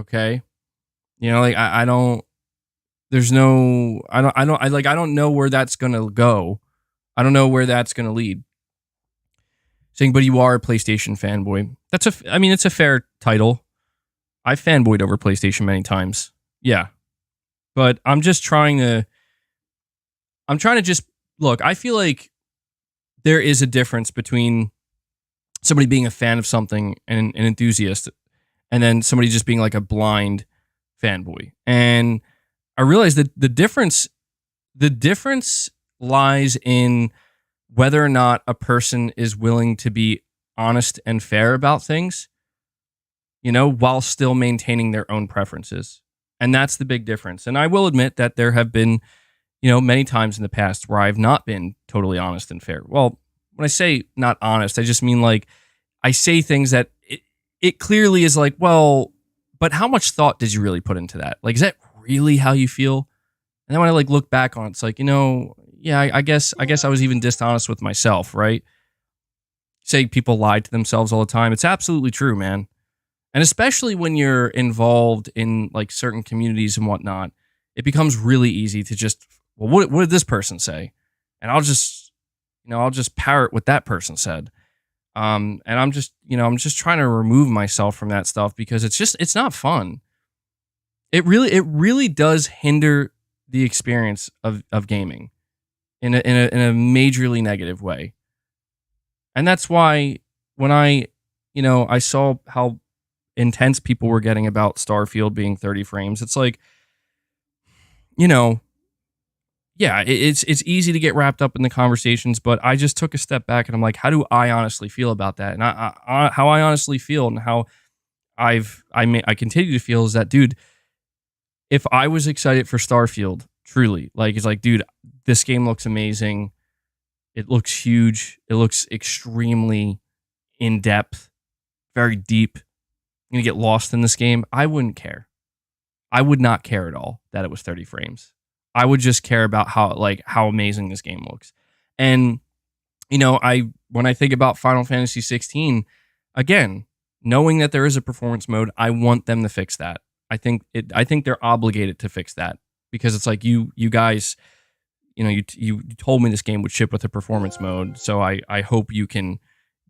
okay. You know, like I don't know where that's gonna go. I don't know where that's gonna lead. Saying, but you are a PlayStation fanboy. It's a fair title. I've fanboyed over PlayStation many times. Yeah. But I'm trying to just look, I feel like there is a difference between somebody being a fan of something and an enthusiast, and then somebody just being like a blind fanboy. And I realized that the difference lies in whether or not a person is willing to be honest and fair about things, you know, while still maintaining their own preferences. And that's the big difference. And I will admit that there have been, you know, many times in the past where I've not been totally honest and fair. Well, when I say not honest, I just mean like I say things that it clearly is like, well, but how much thought did you really put into that? Like, is that really how you feel? And then when I like look back on it, it's like, you know, yeah, I guess I was even dishonest with myself, right? Say people lie to themselves all the time. It's absolutely true, man. And especially when you're involved in like certain communities and whatnot, it becomes really easy to just, well, what did this person say? And I'll just parrot what that person said. And I'm just trying to remove myself from that stuff because it's not fun. It really does hinder the experience of gaming in a majorly negative way. And that's why when I saw how intense people were getting about Starfield being 30 frames, it's like, you know, yeah, it's easy to get wrapped up in the conversations, but I just took a step back and I'm like, how do I honestly feel about that? And how I honestly feel and how I continue to feel is that, dude, if I was excited for Starfield, truly, like, it's like, dude, this game looks amazing. It looks huge. It looks extremely in depth, very deep. I'm going to get lost in this game. I wouldn't care. I would not care at all that it was 30 frames. I would just care about how amazing this game looks. And, you know, when I think about Final Fantasy 16, again, knowing that there is a performance mode, I want them to fix that. I think they're obligated to fix that because it's like you guys, you know, you told me this game would ship with a performance mode, so I hope you can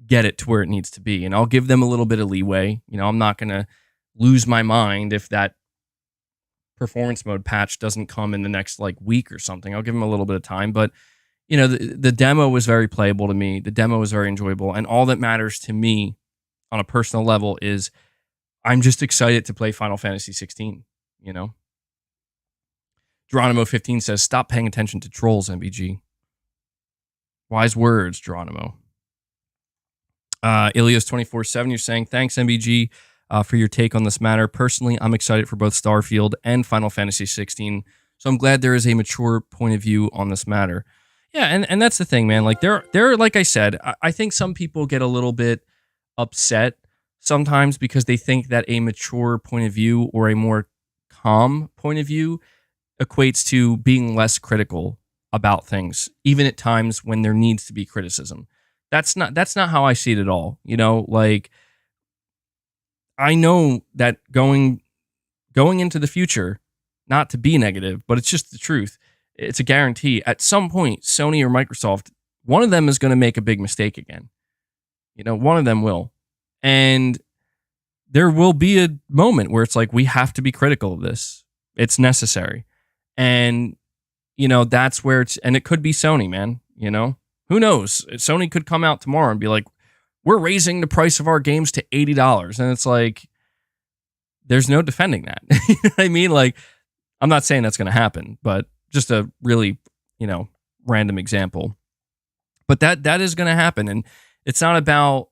get it to where it needs to be. And I'll give them a little bit of leeway. You know, I'm not going to lose my mind if that performance mode patch doesn't come in the next like week or something. I'll give them a little bit of time, but you know, the demo was very playable to me. The demo was very enjoyable, and all that matters to me on a personal level is I'm just excited to play Final Fantasy 16, you know? Geronimo 15 says, stop paying attention to trolls, MBG. Wise words, Geronimo. Ilias 24/7, you're saying, thanks, MBG, for your take on this matter. Personally, I'm excited for both Starfield and Final Fantasy 16, so I'm glad there is a mature point of view on this matter. Yeah, and that's the thing, man. Like, there, like I said, I think some people get a little bit upset sometimes because they think that a mature point of view or a more calm point of view equates to being less critical about things, even at times when there needs to be criticism. That's not how I see it at all. You know, like, I know that going into the future, not to be negative, but it's just the truth. It's a guarantee. At some point, Sony or Microsoft, one of them is going to make a big mistake again. You know, one of them will. And there will be a moment where it's like, we have to be critical of this. It's necessary. And, you know, that's where and it could be Sony, man. You know, who knows? Sony could come out tomorrow and be like, we're raising the price of our games to $80. And it's like, there's no defending that. You know what I mean? Like, I'm not saying that's going to happen, but just a really, you know, random example. But that is going to happen, and it's not about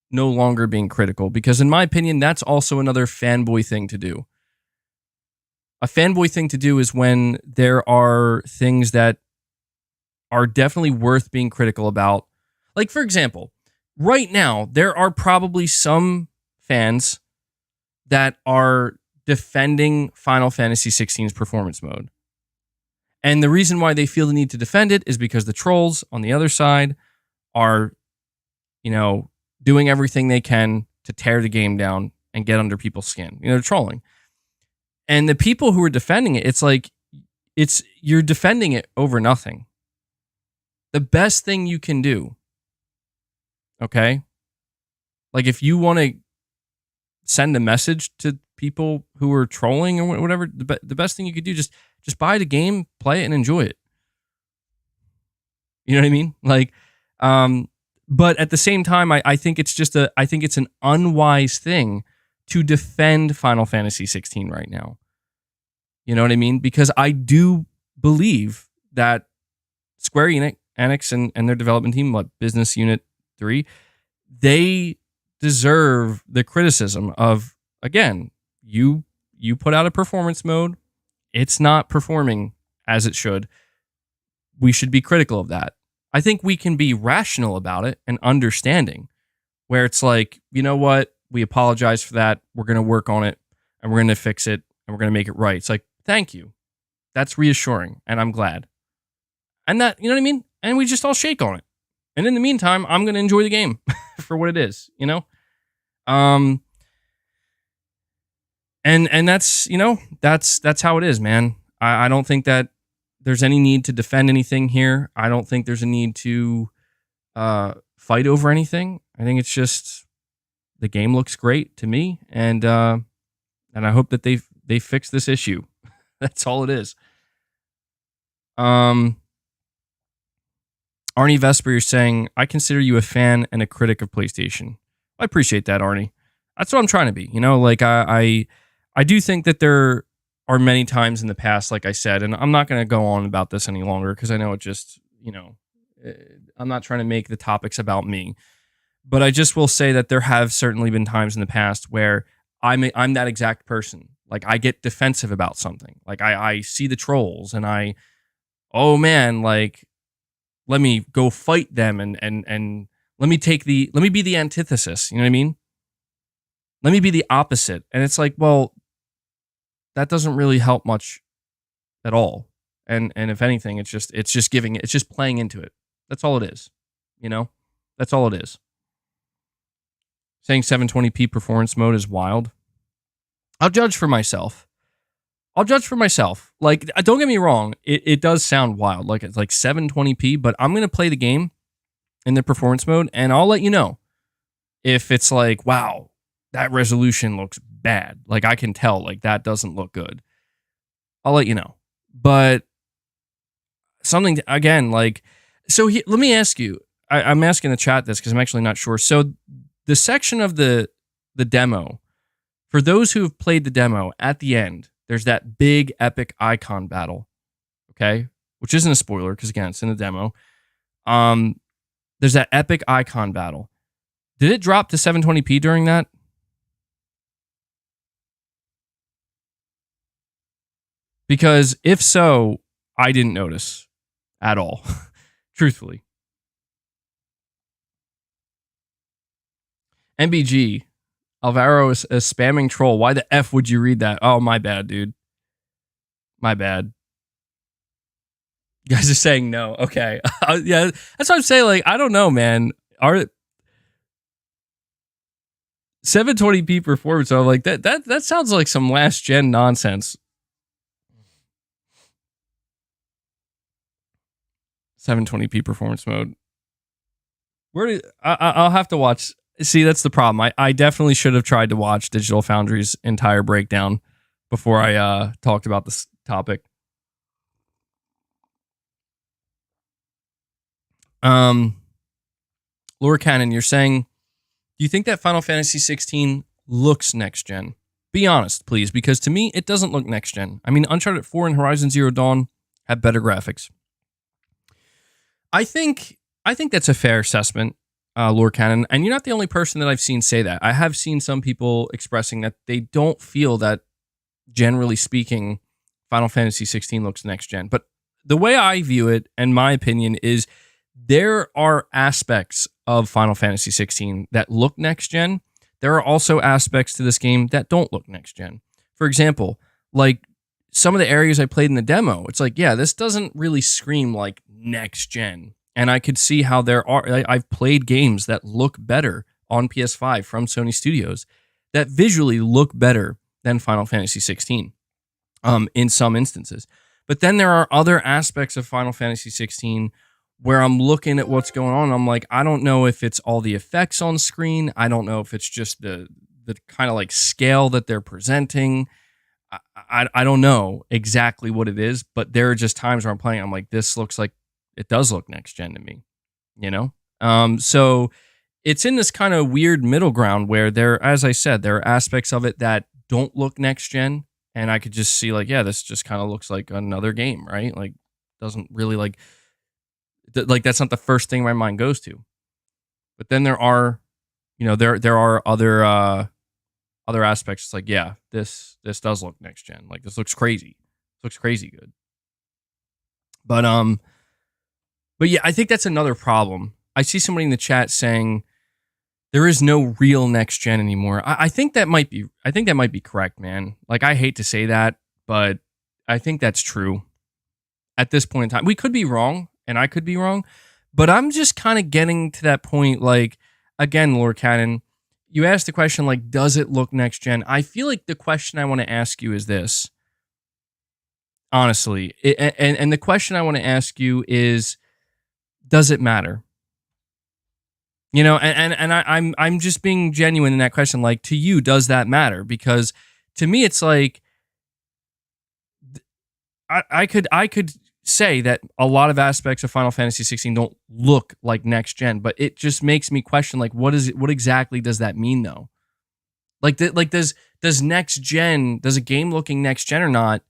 no longer being critical, because in my opinion, that's also another fanboy thing to do. A fanboy thing to do is when there are things that are definitely worth being critical about. Like, for example, right now, there are probably some fans that are defending Final Fantasy XVI's performance mode. And the reason why they feel the need to defend it is because the trolls on the other side are, doing everything they can to tear the game down and get under people's skin. They're trolling. And the people who are defending it, it's like, you're defending it over nothing. The best thing you can do, okay? Like, if you want to send a message to people who are trolling or whatever, the best thing you could do, just buy the game, play it, and enjoy it. You know what I mean? Like, but at the same time, I think it's an unwise thing to defend Final Fantasy 16 right now. You know what I mean? Because I do believe that Square Enix and their development team, like Business Unit 3, they deserve the criticism of, again, you put out a performance mode, it's not performing as it should. We should be critical of that. I think we can be rational about it and understanding, where it's like, you know what? We apologize for that. We're going to work on it, and we're going to fix it, and we're going to make it right. It's like, thank you. That's reassuring, and I'm glad. And that, you know what I mean? And we just all shake on it. And in the meantime, I'm going to enjoy the game for what it is, And that's, that's how it is, man. I don't think that there's any need to defend anything here. I don't think there's a need to fight over anything. I think it's just the game looks great to me, and I hope that they fix this issue. That's all it is. Arnie Vesper, you're saying, I consider you a fan and a critic of PlayStation. I appreciate that, Arnie. That's what I'm trying to be. Like I do think that there are many times in the past, like I said, and I'm not going to go on about this any longer because I know it just, I'm not trying to make the topics about me. But I just will say that there have certainly been times in the past where I'm that exact person. Like, I get defensive about something. Like, I see the trolls and oh man, like, let me go fight them and let me be the antithesis. You know what I mean? Let me be the opposite. And it's like, well, that doesn't really help much at all. And if anything, it's just playing into it. That's all it is. That's all it is. Saying 720p performance mode is wild. I'll judge for myself. Like, don't get me wrong. It does sound wild. Like, it's like 720p, but I'm going to play the game in the performance mode, and I'll let you know if it's like, wow, that resolution looks bad. Like, I can tell, like, that doesn't look good. I'll let you know. But something, again, like, so let me ask you, I'm asking the chat this because I'm actually not sure. So the section of the demo, for those who have played the demo, at the end, there's that big epic icon battle, okay? Which isn't a spoiler because, again, it's in the demo. There's that epic icon battle. Did it drop to 720p during that? Because if so, I didn't notice at all, truthfully. MBG, Alvaro is a spamming troll. Why the F would you read that? Oh, my bad, dude. My bad. You guys are saying no. Okay. Yeah, that's what I'm saying. Like, I don't know, man. Our 720p performance, I'm like, that sounds like some last gen nonsense. 720p performance mode. I'll have to watch. See, that's the problem. I definitely should have tried to watch Digital Foundry's entire breakdown before I talked about this topic. Laura Cannon, you're saying, do you think that Final Fantasy 16 looks next gen? Be honest, please, because to me, it doesn't look next gen. I mean, Uncharted 4 and Horizon Zero Dawn have better graphics. I think that's a fair assessment, Lord Cannon, and you're not the only person that I've seen say that. I have seen some people expressing that they don't feel that, generally speaking, Final Fantasy 16 looks next gen. But the way I view it, and my opinion, is there are aspects of Final Fantasy 16 that look next gen. There are also aspects to this game that don't look next gen. For example, like some of the areas I played in the demo, it's like, yeah, this doesn't really scream like next gen. And I could see how I've played games that look better on PS5 from Sony Studios that visually look better than Final Fantasy 16 in some instances. But then there are other aspects of Final Fantasy 16 where I'm looking at what's going on. And I'm like, I don't know if it's all the effects on screen. I don't know if it's just the kind of like scale that they're presenting. I don't know exactly what it is, but there are just times where I'm playing, I'm like, this looks like it does look next gen to me, you know? So it's in this kind of weird middle ground where as I said, there are aspects of it that don't look next gen. And I could just see like, yeah, this just kind of looks like another game, right? Like doesn't really like that's not the first thing my mind goes to. But then there are, there are other aspects. It's like, yeah, this does look next gen. Like this looks crazy. This looks crazy good. But yeah, I think that's another problem. I see somebody in the chat saying there is no real next gen anymore. I think that might be correct, man. Like I hate to say that, but I think that's true. At this point in time, we could be wrong, and I could be wrong, but I'm just kind of getting to that point. Like again, Lord Cannon, you asked the question like, does it look next gen? I feel like the question I want to ask you is this. Honestly, and the question I want to ask you is, does it matter? You know, and I'm just being genuine in that question. Like, to you, does that matter? Because to me, it's like I could say that a lot of aspects of Final Fantasy 16 don't look like next gen, but it just makes me question like, what exactly does that mean though? Like, does next gen, does a game looking next gen or not?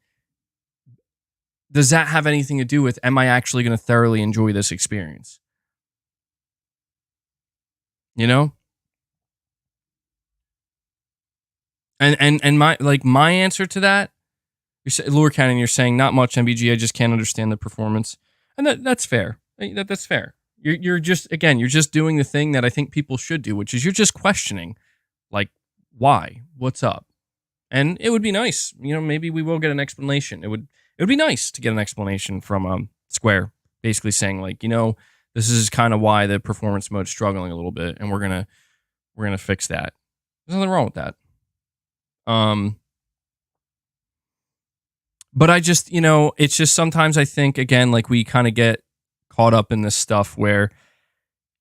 Does that have anything to do with, am I actually going to thoroughly enjoy this experience? You know? And my answer to that, Lure Cannon, you're saying not much MBG, I just can't understand the performance. And that's fair. That's fair. You're just doing the thing that I think people should do, which is you're just questioning, like, why? What's up? And it would be nice, maybe we will get an explanation. It would be nice to get an explanation from Square, basically saying like, this is kind of why the performance mode's struggling a little bit, and we're gonna fix that. There's nothing wrong with that. But I just, it's just sometimes I think, again, like we kind of get caught up in this stuff where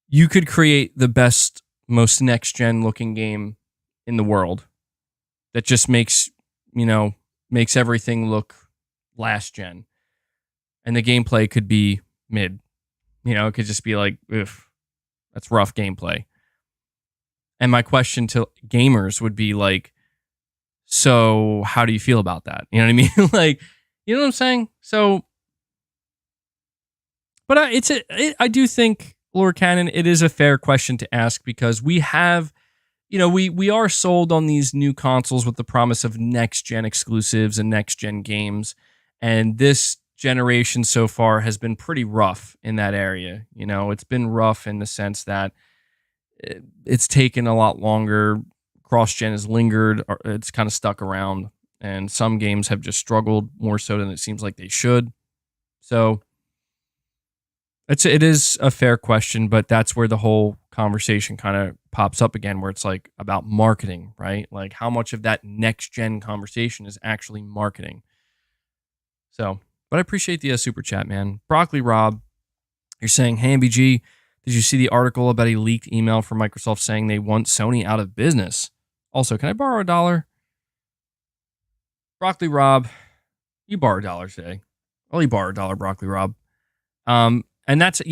you could create the best, most next gen looking game in the world that just makes everything look last gen, and the gameplay could be mid. It could just be like, that's rough gameplay. And my question to gamers would be like, so how do you feel about that? You know what I mean? Like, you know what I'm saying? So, but I do think, Lord Cannon, it is a fair question to ask because we have, we are sold on these new consoles with the promise of next gen exclusives and next gen games. And this generation so far has been pretty rough in that area. It's been rough in the sense that it's taken a lot longer. Cross-gen has lingered, or it's kind of stuck around, and some games have just struggled more so than it seems like they should. So it is a fair question, but that's where the whole conversation kind of pops up again, where it's like about marketing, right? Like how much of that next-gen conversation is actually marketing. So, but I appreciate the super chat, man. Broccoli Rob, you're saying, hey, MBG, did you see the article about a leaked email from Microsoft saying they want Sony out of business? Also, can I borrow $1? Broccoli Rob, you borrow $1 today. I'll you borrow $1, Broccoli Rob. And that's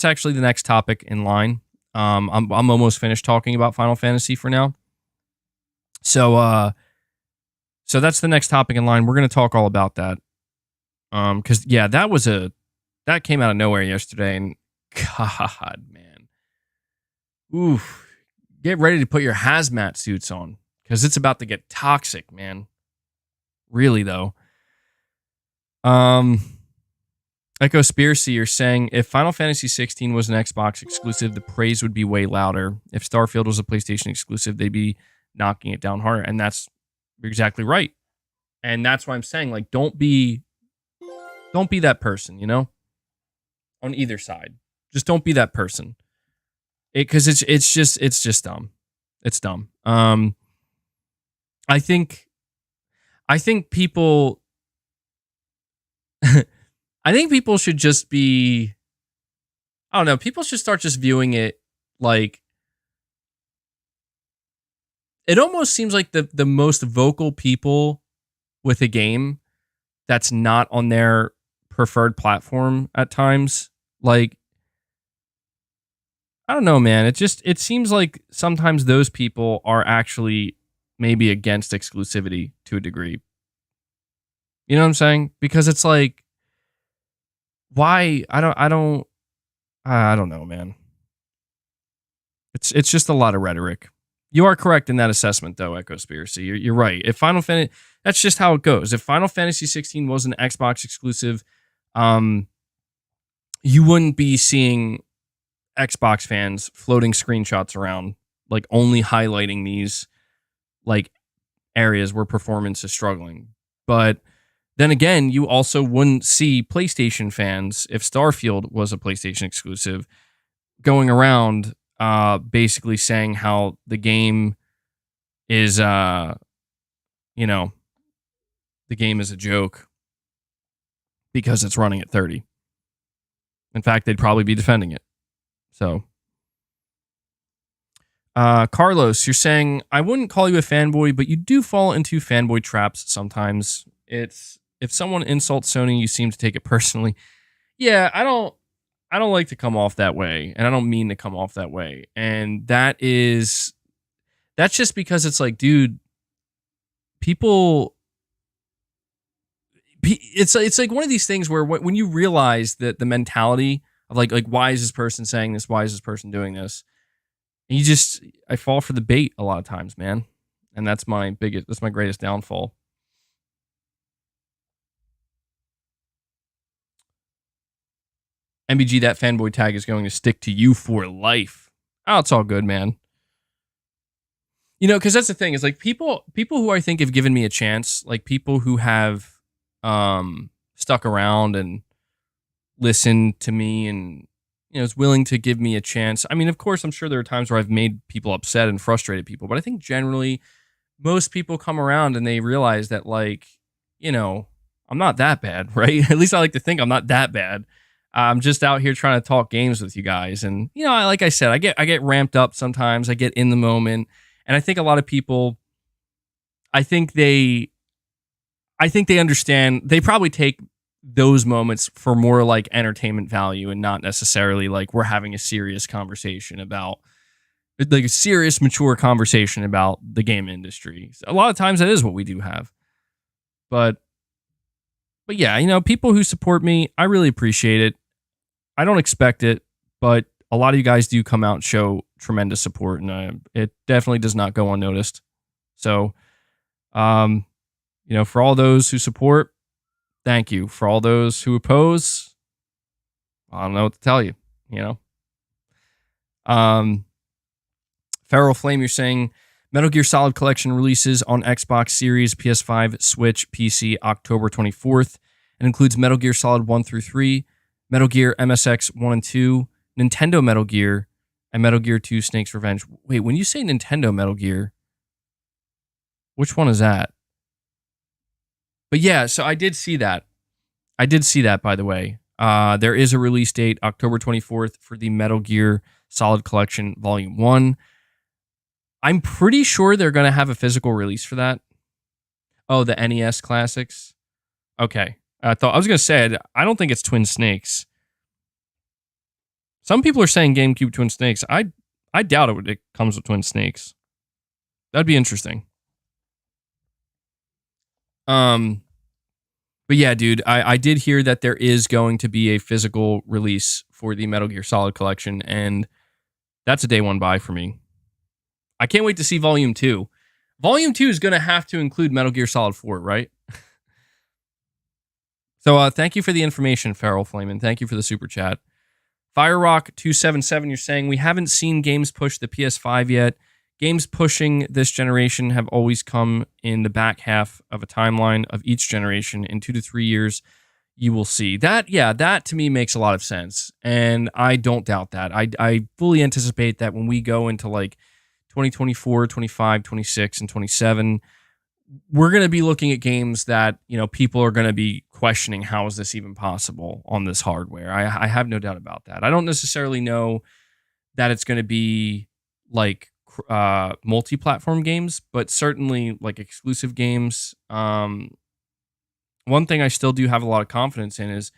actually the next topic in line. I'm almost finished talking about Final Fantasy for now. So that's the next topic in line. We're going to talk all about that. Because that came out of nowhere yesterday, and God, man. Oof. Get ready to put your hazmat suits on because it's about to get toxic, man. Really, though. Echospiracy, you're saying if Final Fantasy 16 was an Xbox exclusive, the praise would be way louder. If Starfield was a PlayStation exclusive, they'd be knocking it down harder. And that's exactly right. And that's why I'm saying, like, don't be that person, you know? On either side. Just don't be that person. Because it's just dumb. It's dumb. I think people I think people should just be, I don't know, people should start just viewing it like, it almost seems like the most vocal people with a game that's not on their preferred platform at times. Like, I don't know, man. It seems like sometimes those people are actually maybe against exclusivity to a degree. You know what I'm saying? Because it's like, why? I don't know, man. It's just a lot of rhetoric. You are correct in that assessment, though, Echospiracy. You're right. If Final Fantasy, that's just how it goes. If Final Fantasy 16 was an Xbox exclusive, you wouldn't be seeing Xbox fans floating screenshots around, like only highlighting these like areas where performance is struggling. But then again, you also wouldn't see PlayStation fans, if Starfield was a PlayStation exclusive, going around basically saying how the game is, the game is a joke because it's running at 30. In fact, they'd probably be defending it. So, Carlos, you're saying, I wouldn't call you a fanboy, but you do fall into fanboy traps sometimes. It's, if someone insults Sony, you seem to take it personally. Yeah, I don't like to come off that way, and I don't mean to come off that way. And that's just because it's like, dude, it's like one of these things where when you realize that the mentality of like why is this person saying this? Why is this person doing this? And I fall for the bait a lot of times, man. And that's my greatest downfall. MBG, that fanboy tag is going to stick to you for life. Oh, it's all good, man. You know, because that's the thing, is like people who I think have given me a chance, like people who have stuck around and listened to me and, you know, is willing to give me a chance. I mean, of course, I'm sure there are times where I've made people upset and frustrated people, but I think generally most people come around and they realize that, like, you know, I'm not that bad, right? At least I like to think I'm not that bad. I'm just out here trying to talk games with you guys. And, you know, like I said, I get ramped up sometimes. I get in the moment. And I think a lot of people, I think they understand. They probably take those moments for more like entertainment value and not necessarily like we're having a serious conversation about, like a serious, mature conversation about the game industry. A lot of times that is what we do have. But yeah, you know, people who support me, I really appreciate it. I don't expect it, but a lot of you guys do come out and show tremendous support, and it definitely does not go unnoticed. So, you know, for all those who support, thank you. For all those who oppose, I don't know what to tell you, you know. Feral Flame, you're saying Metal Gear Solid Collection releases on Xbox Series, PS5, Switch, PC, October 24th. It includes Metal Gear Solid 1 through 3, Metal Gear MSX 1 and 2, Nintendo Metal Gear, and Metal Gear 2 Snake's Revenge. Wait, when you say Nintendo Metal Gear, which one is that? But yeah, so I did see that. By the way. There is a release date, October 24th, for the Metal Gear Solid Collection Volume 1. I'm pretty sure they're going to have a physical release for that. Oh, the NES classics? Okay. I was going to say, I don't think it's Twin Snakes. Some people are saying GameCube Twin Snakes. I doubt it comes with Twin Snakes. That'd be interesting. But yeah, dude, I did hear that there is going to be a physical release for the Metal Gear Solid collection, and that's a day one buy for me. I can't wait to see Volume 2. Volume 2 is going to have to include Metal Gear Solid 4, right? So thank you for the information, Feral Flame, and thank you for the super chat. FireRock277, you're saying, we haven't seen games push the PS5 yet. Games pushing this generation have always come in the back half of a timeline of each generation. In 2 to 3 years, you will see. That to me makes a lot of sense. And I don't doubt that. I fully anticipate that when we go into like 2024, 25, 26, and 27, we're going to be looking at games that, people are going to be questioning, how is this even possible on this hardware? I have no doubt about that. I don't necessarily know that it's going to be like multi-platform games, but certainly like exclusive games. One thing I still do have a lot of confidence in is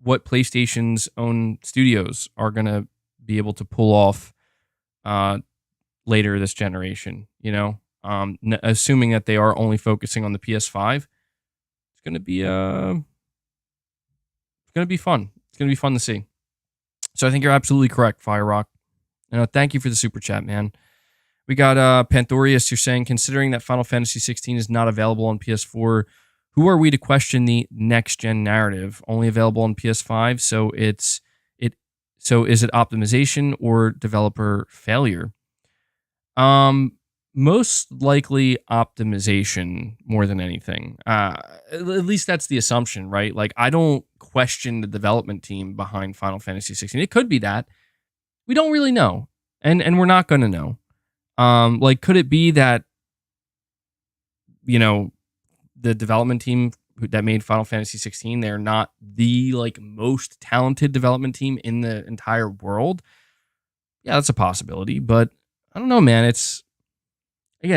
what PlayStation's own studios are going to be able to pull off later this generation, assuming that they are only focusing on the PS5. It's going to be fun. It's going to be fun to see. So I think you're absolutely correct, Firerock. Thank you for the super chat, man. We got Panthorius. You're saying, considering that Final Fantasy 16 is not available on PS4, who are we to question the next gen narrative? Only available on PS5, so So is it optimization or developer failure? Most likely optimization more than anything. At least that's the assumption, right? Like, I don't question the development team behind Final Fantasy 16. It could be that. We don't really know, and we're not going to know. Like, could it be that, the development team that made Final Fantasy 16, they're not the like most talented development team in the entire world? Yeah, that's a possibility, but I don't know, man. I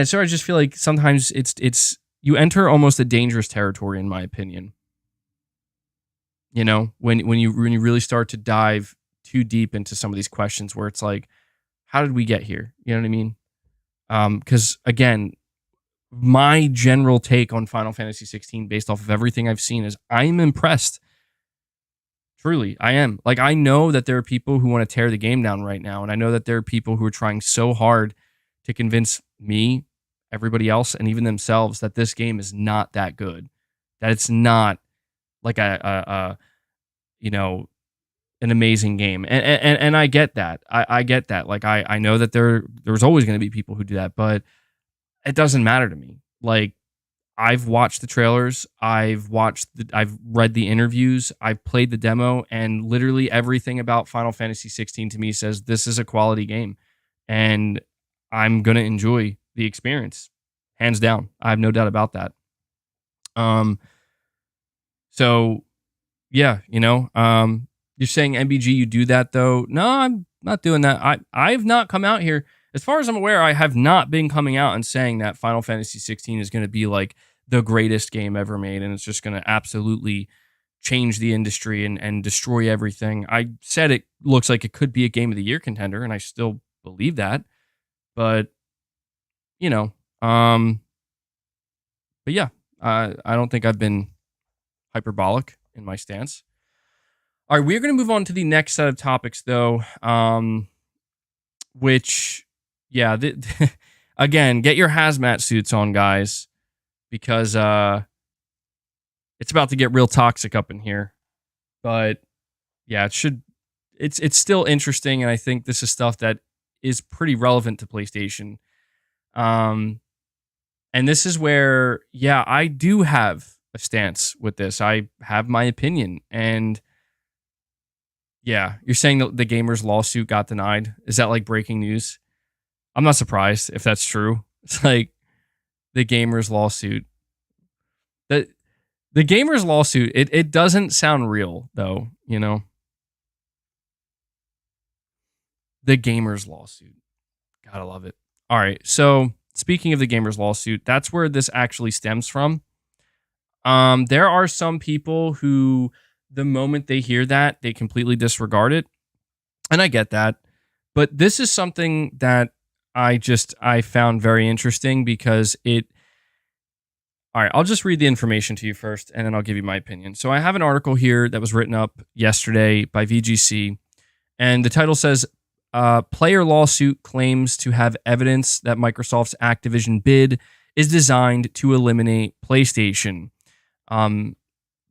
just feel like sometimes it's you enter almost a dangerous territory, in my opinion. When you really start to dive too deep into some of these questions, where it's like, how did we get here? You know what I mean? Because again, my general take on Final Fantasy 16, based off of everything I've seen, is I'm impressed. Truly, I am. Like, I know that there are people who want to tear the game down right now, and I know that there are people who are trying so hard to convince me, everybody else, and even themselves that this game is not that good, that it's not like an amazing game, and I get that. I get that. Like, I know that there's always going to be people who do that, but it doesn't matter to me. Like, I've watched the trailers, I've read the interviews, I've played the demo, and literally everything about Final Fantasy 16 to me says this is a quality game, and I'm gonna enjoy the experience, hands down. I have no doubt about that. So yeah, you're saying MBG, you do that though? No, I'm not doing that. I've not come out here. As far as I'm aware, I have not been coming out and saying that Final Fantasy 16 is going to be like the greatest game ever made, and it's just going to absolutely change the industry and destroy everything. I said it looks like it could be a Game of the Year contender, and I still believe that. But, but yeah, I don't think I've been hyperbolic in my stance. All right, we're going to move on to the next set of topics, though, which... Yeah, again, get your hazmat suits on, guys, because it's about to get real toxic up in here. But yeah, it's still interesting, and I think this is stuff that is pretty relevant to PlayStation. And this is where, yeah, I do have a stance with this. I have my opinion, and yeah, you're saying that the Gamers lawsuit got denied. Is that like breaking news? I'm not surprised if that's true. It's like the Gamers lawsuit. The Gamers lawsuit, it doesn't sound real, though, The Gamers lawsuit. Gotta love it. All right, so speaking of the Gamers lawsuit, that's where this actually stems from. There are some people who, the moment they hear that, they completely disregard it. And I get that. But this is something that I found very interesting, because All right, I'll just read the information to you first, and then I'll give you my opinion. So I have an article here that was written up yesterday by VGC, and the title says, player lawsuit claims to have evidence that Microsoft's Activision bid is designed to eliminate PlayStation.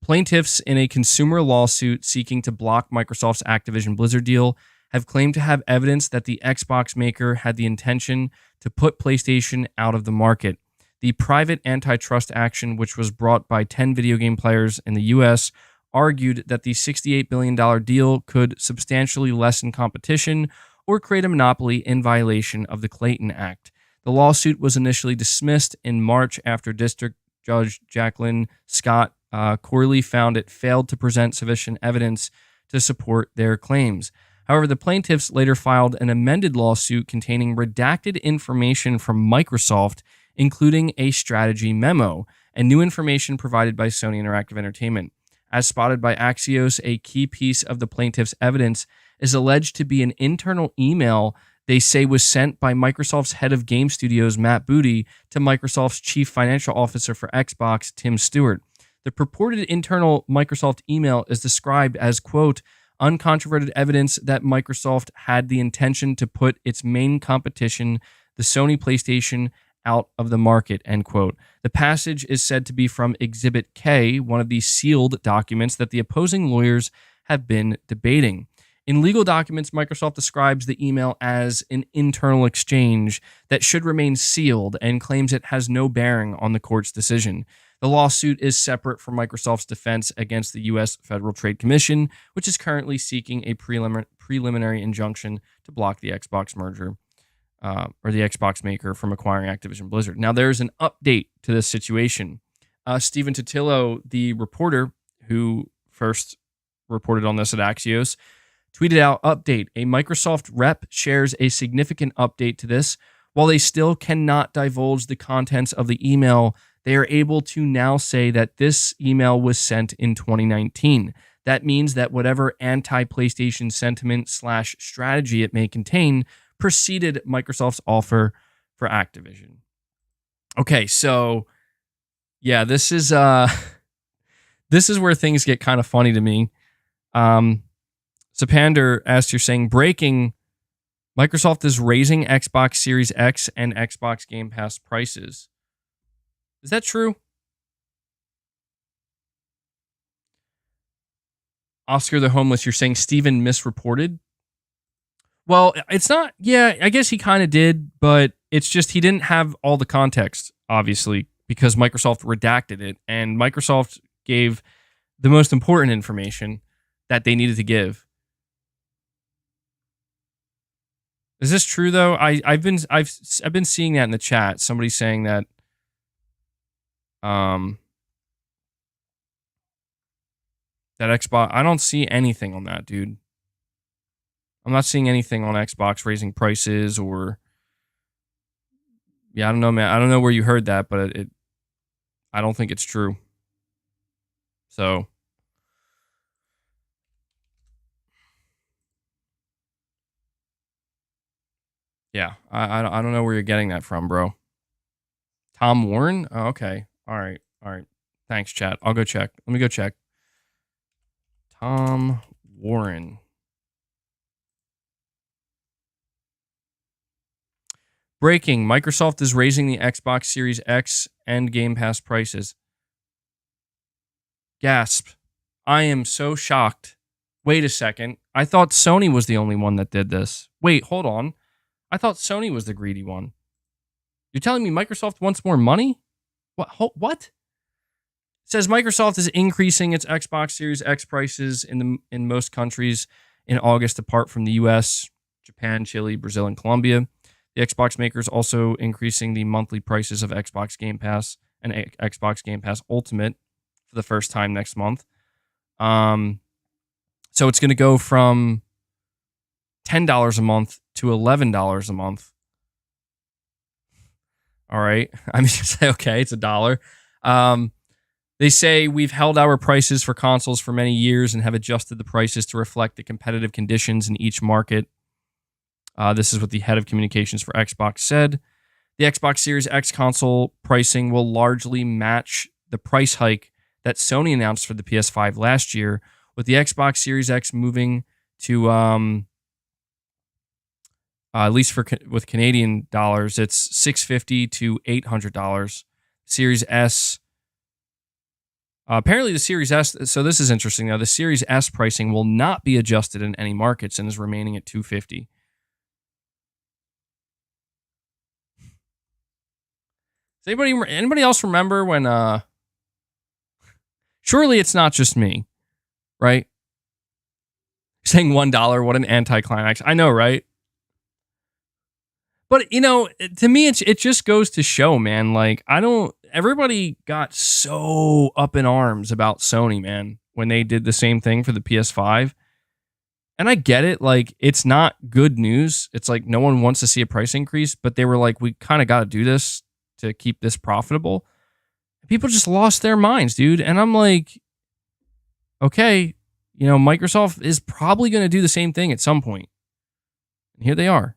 Plaintiffs in a consumer lawsuit seeking to block Microsoft's Activision Blizzard deal have claimed to have evidence that the Xbox maker had the intention to put PlayStation out of the market. The private antitrust action, which was brought by 10 video game players in the U.S., argued that the $68 billion deal could substantially lessen competition or create a monopoly in violation of the Clayton Act. The lawsuit was initially dismissed in March after District Judge Jacqueline Scott Corley found it failed to present sufficient evidence to support their claims. However, the plaintiffs later filed an amended lawsuit containing redacted information from Microsoft, including a strategy memo and new information provided by Sony Interactive Entertainment. As spotted by Axios, a key piece of the plaintiff's evidence is alleged to be an internal email they say was sent by Microsoft's head of game studios, Matt Booty, to Microsoft's chief financial officer for Xbox, Tim Stewart. The purported internal Microsoft email is described as, quote, uncontroverted evidence that Microsoft had the intention to put its main competition, the Sony PlayStation, out of the market, end quote. The passage is said to be from Exhibit K, one of the sealed documents that the opposing lawyers have been debating. In legal documents, Microsoft describes the email as an internal exchange that should remain sealed and claims it has no bearing on the court's decision. The lawsuit is separate from Microsoft's defense against the U.S. Federal Trade Commission, which is currently seeking a preliminary injunction to block the Xbox merger. Or the Xbox maker from acquiring Activision Blizzard. Now, there's an update to this situation. Stephen Totilo, the reporter who first reported on this at Axios, tweeted out, update, a Microsoft rep shares a significant update to this. While they still cannot divulge the contents of the email, they are able to now say that this email was sent in 2019. That means that whatever anti-PlayStation sentiment / strategy it may contain preceded Microsoft's offer for Activision. Okay, so yeah, this is where things get kind of funny to me. Sapander asked, you're saying breaking, Microsoft is raising Xbox Series X and Xbox Game Pass prices. Is that true? Oscar the Homeless, you're saying Steven misreported? Well, it's not, yeah, I guess he kind of did, but it's just he didn't have all the context, obviously, because Microsoft redacted it, and Microsoft gave the most important information that they needed to give. Is this true though? I've been seeing that in the chat. Somebody saying that that Xbox, I don't see anything on that, dude. I'm not seeing anything on Xbox raising prices or... Yeah, I don't know, man. I don't know where you heard that, but I don't think it's true. So... Yeah, I don't know where you're getting that from, bro. Tom Warren? Oh, okay. All right. Thanks, chat. I'll go check. Let me go check. Tom Warren. Breaking. Microsoft is raising the Xbox Series X and Game Pass prices. Gasp. I am so shocked. Wait a second. I thought Sony was the only one that did this. Wait, hold on. I thought Sony was the greedy one. You're telling me Microsoft wants more money? What? It says Microsoft is increasing its Xbox Series X prices in most countries in August, apart from the US, Japan, Chile, Brazil, and Colombia. The Xbox maker is also increasing the monthly prices of Xbox Game Pass and Xbox Game Pass Ultimate for the first time next month. So it's going to go from $10 a month to $11 a month. All right. I mean, say, okay, it's $1. They say we've held our prices for consoles for many years and have adjusted the prices to reflect the competitive conditions in each market. This is what the head of communications for Xbox said. The Xbox Series X console pricing will largely match the price hike that Sony announced for the PS5 last year, with the Xbox Series X moving to, at least with Canadian dollars, it's $650 to $800. Series S, apparently the Series S, so this is interesting now, the Series S pricing will not be adjusted in any markets and is remaining at $250. Does anybody else remember when, surely it's not just me, right? Saying $1, what an anticlimax. I know, right? But, to me, it just goes to show, man, like, everybody got so up in arms about Sony, man, when they did the same thing for the PS5. And I get it, like, it's not good news. It's like no one wants to see a price increase, but they were like, we kind of got to do this to keep this profitable. People just lost their minds, dude. And I'm like, okay, Microsoft is probably going to do the same thing at some point. And here they are.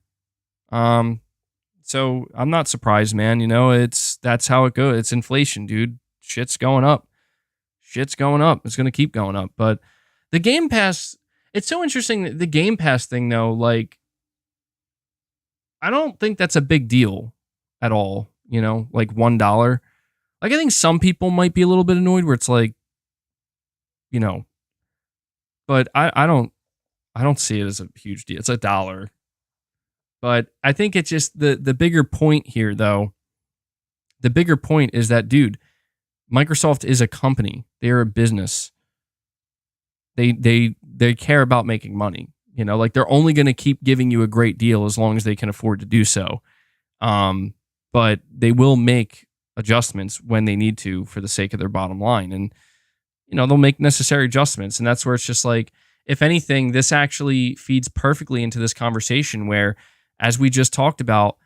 So I'm not surprised, man. That's how it goes. It's inflation, dude. Shit's going up. It's going to keep going up. But the Game Pass, it's so interesting. The Game Pass thing, though, like, I don't think that's a big deal at all. Like $1. Like, I think some people might be a little bit annoyed where it's like, but I don't see it as a huge deal. It's $1. But I think it's just the bigger point here, though. The bigger point is that, dude, Microsoft is a company. They are a business. They care about making money. Like, they're only going to keep giving you a great deal as long as they can afford to do so. But they will make adjustments when they need to for the sake of their bottom line. And, they'll make necessary adjustments. And that's where it's just like, if anything, this actually feeds perfectly into this conversation where, as we just talked about,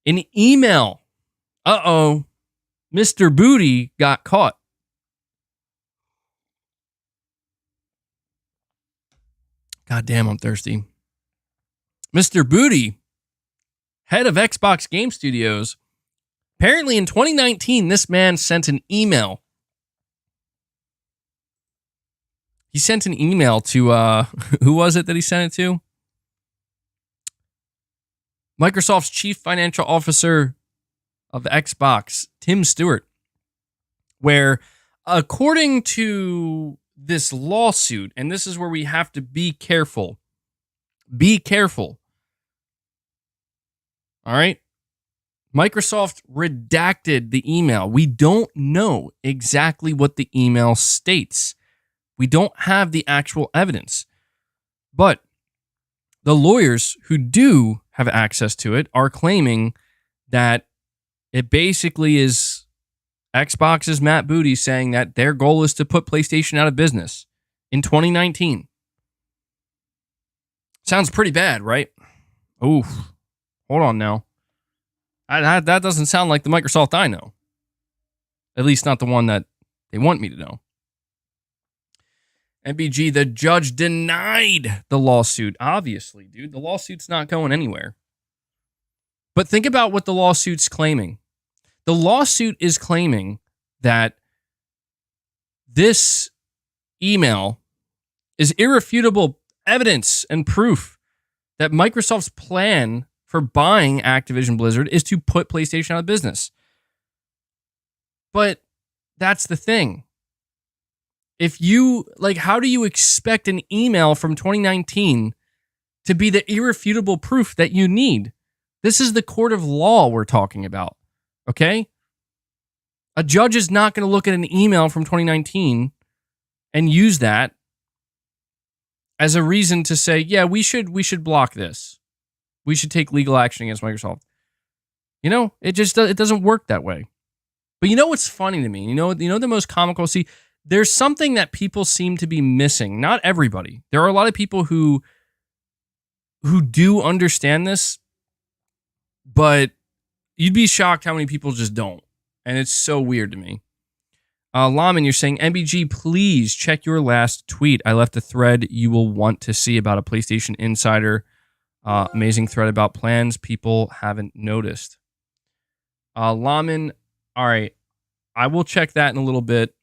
an email, Mr. Booty got caught. God damn, I'm thirsty. Mr. Booty, head of Xbox Game Studios. Apparently in 2019, this man sent an email. He sent an email to, who was it that he sent it to? Microsoft's chief financial officer of Xbox, Tim Stewart, where, according to this lawsuit, and this is where we have to be careful. Be careful. All right? Microsoft redacted the email. We don't know exactly what the email states. We don't have the actual evidence. But the lawyers who do have access to it are claiming that it basically is Xbox's Matt Booty saying that their goal is to put PlayStation out of business in 2019. Sounds pretty bad, right? Oof. Hold on now. That doesn't sound like the Microsoft I know. At least not the one that they want me to know. MBG, the judge denied the lawsuit. Obviously, dude, the lawsuit's not going anywhere. But think about what the lawsuit's claiming. The lawsuit is claiming that this email is irrefutable evidence and proof that Microsoft's plan for buying Activision Blizzard is to put PlayStation out of business. But that's the thing. If you, like, how do you expect an email from 2019 to be the irrefutable proof that you need? This is the court of law we're talking about, okay? A judge is not going to look at an email from 2019 and use that as a reason to say, yeah, we should block this. We should take legal action against Microsoft. It doesn't work that way. But you know what's funny to me? You know the most comical? See, there's something that people seem to be missing. Not everybody. There are a lot of people who do understand this, but you'd be shocked how many people just don't. And it's so weird to me. Laman, you're saying, MBG, please check your last tweet. I left a thread you will want to see about a PlayStation Insider. Amazing thread about plans people haven't noticed. Lamin, all right. I will check that in a little bit.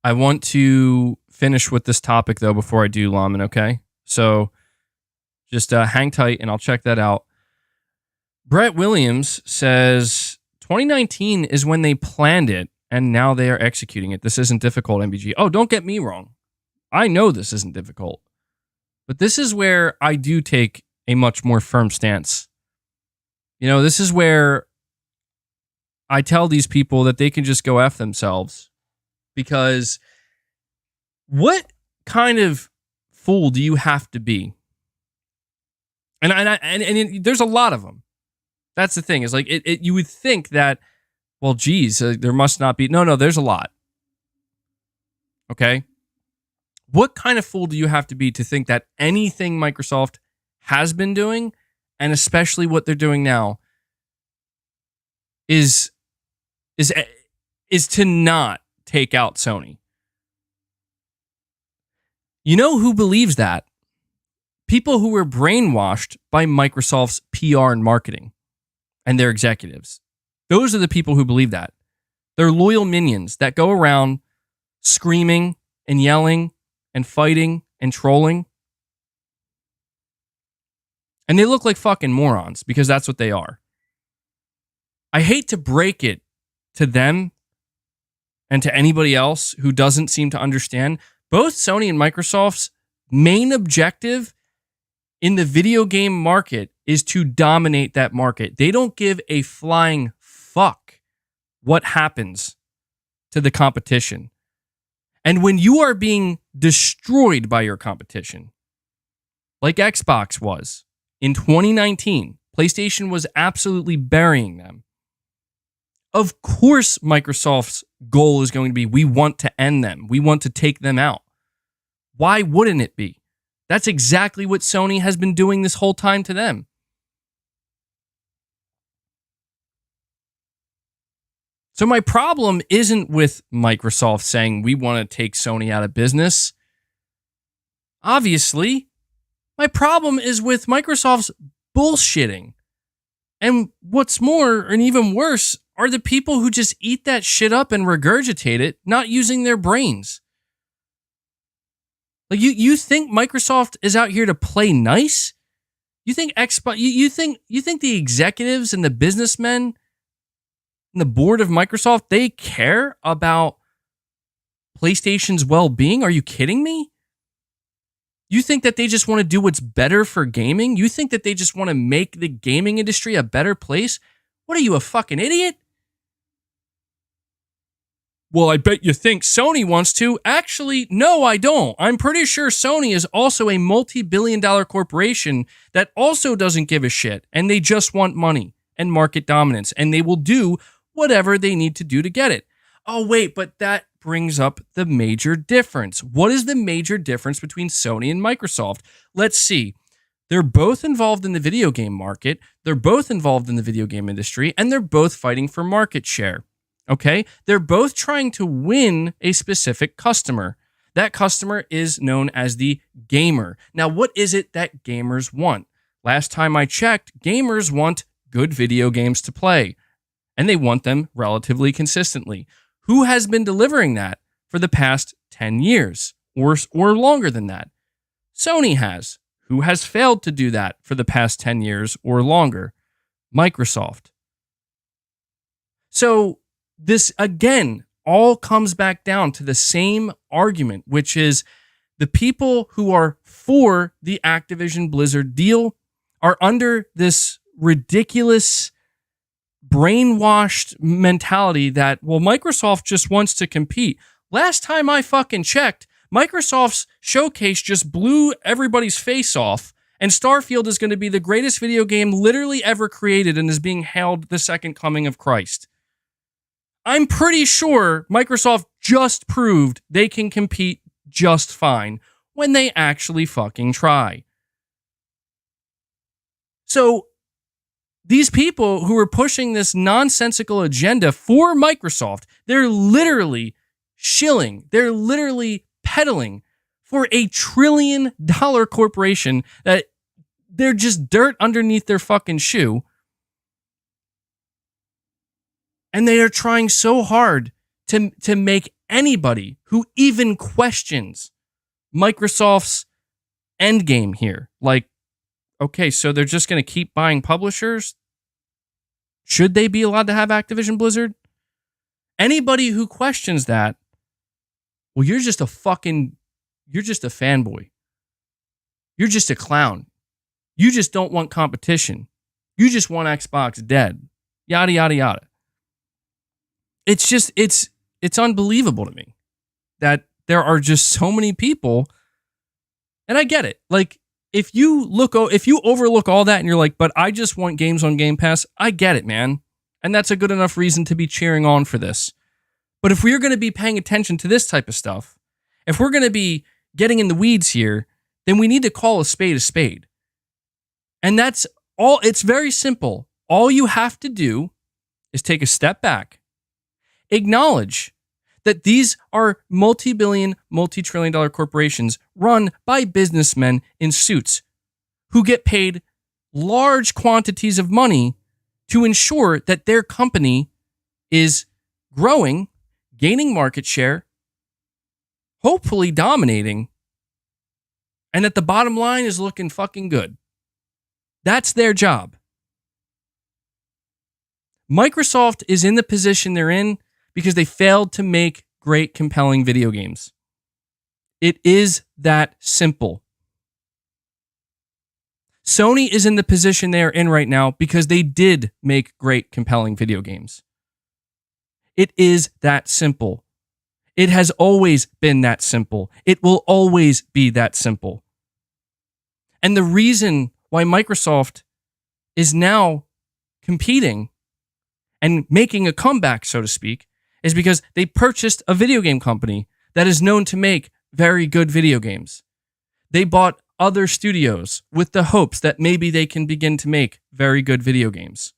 I want to finish with this topic, though, before I do, Lamin, okay? So just hang tight, and I'll check that out. Brett Williams says 2019 is when they planned it, and now they are executing it. This isn't difficult, MBG. Oh, don't get me wrong. I know this isn't difficult. But this is where I do take a much more firm stance. This is where I tell these people that they can just go F themselves. Because what kind of fool do you have to be? And there's a lot of them. That's the thing. Is like you would think that, well, geez, there must not be. No, there's a lot. Okay? What kind of fool do you have to be to think that anything Microsoft has been doing, and especially what they're doing now, is to not take out Sony? You know who believes that? People who were brainwashed by Microsoft's PR and marketing and their executives. Those are the people who believe that. They're loyal minions that go around screaming and yelling and fighting and trolling. And they look like fucking morons because that's what they are. I hate to break it to them and to anybody else who doesn't seem to understand. Both Sony and Microsoft's main objective in the video game market is to dominate that market. They don't give a flying fuck what happens to the competition. And when you are being destroyed by your competition, like Xbox was in 2019, PlayStation was absolutely burying them. Of course, Microsoft's goal is going to be, we want to end them. We want to take them out. Why wouldn't it be? That's exactly what Sony has been doing this whole time to them. So my problem isn't with Microsoft saying we want to take Sony out of business. Obviously, my problem is with Microsoft's bullshitting. And what's more, and even worse, are the people who just eat that shit up and regurgitate it, not using their brains. Like you think Microsoft is out here to play nice? You think Xbox? You think the executives and the businessmen and the board of Microsoft, they care about PlayStation's well-being? Are you kidding me? You think that they just want to do what's better for gaming? You think that they just want to make the gaming industry a better place? What are you, a fucking idiot? Well, I bet you think Sony wants to. Actually, no, I don't. I'm pretty sure Sony is also a multi-billion-dollar corporation that also doesn't give a shit, and they just want money and market dominance, and they will do whatever they need to do to get it. Oh, wait, but that brings up the major difference. What is the major difference between Sony and Microsoft? Let's see. They're both involved in the video game market, they're both involved in the video game industry, and they're both fighting for market share. Okay? They're both trying to win a specific customer. That customer is known as the gamer. Now, what is it that gamers want? Last time I checked, gamers want good video games to play, and they want them relatively consistently. Who has been delivering that for the past 10 years or longer than that? Sony has. Who has failed to do that for the past 10 years or longer? Microsoft. So this, again, all comes back down to the same argument, which is the people who are for the Activision Blizzard deal are under this ridiculous, brainwashed mentality that, well, Microsoft just wants to compete. Last time I fucking checked, Microsoft's showcase just blew everybody's face off, and Starfield is going to be the greatest video game literally ever created and is being hailed the second coming of Christ. I'm pretty sure Microsoft just proved they can compete just fine when they actually fucking try. So these people who are pushing this nonsensical agenda for Microsoft, they're literally shilling, they're literally peddling for $1 trillion corporation that they're just dirt underneath their fucking shoe. And they are trying so hard to make anybody who even questions Microsoft's endgame here. Like, okay, so they're just going to keep buying publishers? Should they be allowed to have Activision Blizzard? Anybody who questions that, well, you're just a fanboy. You're just a clown. You just don't want competition. You just want Xbox dead. Yada, yada, yada. It's just, it's unbelievable to me that there are just so many people, and I get it. Like, if you overlook all that and you're like, but I just want games on Game Pass, I get it, man. And that's a good enough reason to be cheering on for this. But if we're going to be paying attention to this type of stuff, if we're going to be getting in the weeds here, then we need to call a spade a spade. And that's all. It's very simple. All you have to do is take a step back, acknowledge that these are multi-billion, multi-trillion-dollar corporations run by businessmen in suits who get paid large quantities of money to ensure that their company is growing, gaining market share, hopefully dominating, and that the bottom line is looking fucking good. That's their job. Microsoft is in the position they're in because they failed to make great, compelling video games. It is that simple. Sony is in the position they are in right now because they did make great, compelling video games. It is that simple. It has always been that simple. It will always be that simple. And the reason why Microsoft is now competing and making a comeback, so to speak, is because they purchased a video game company that is known to make very good video games. They bought other studios with the hopes that maybe they can begin to make very good video games.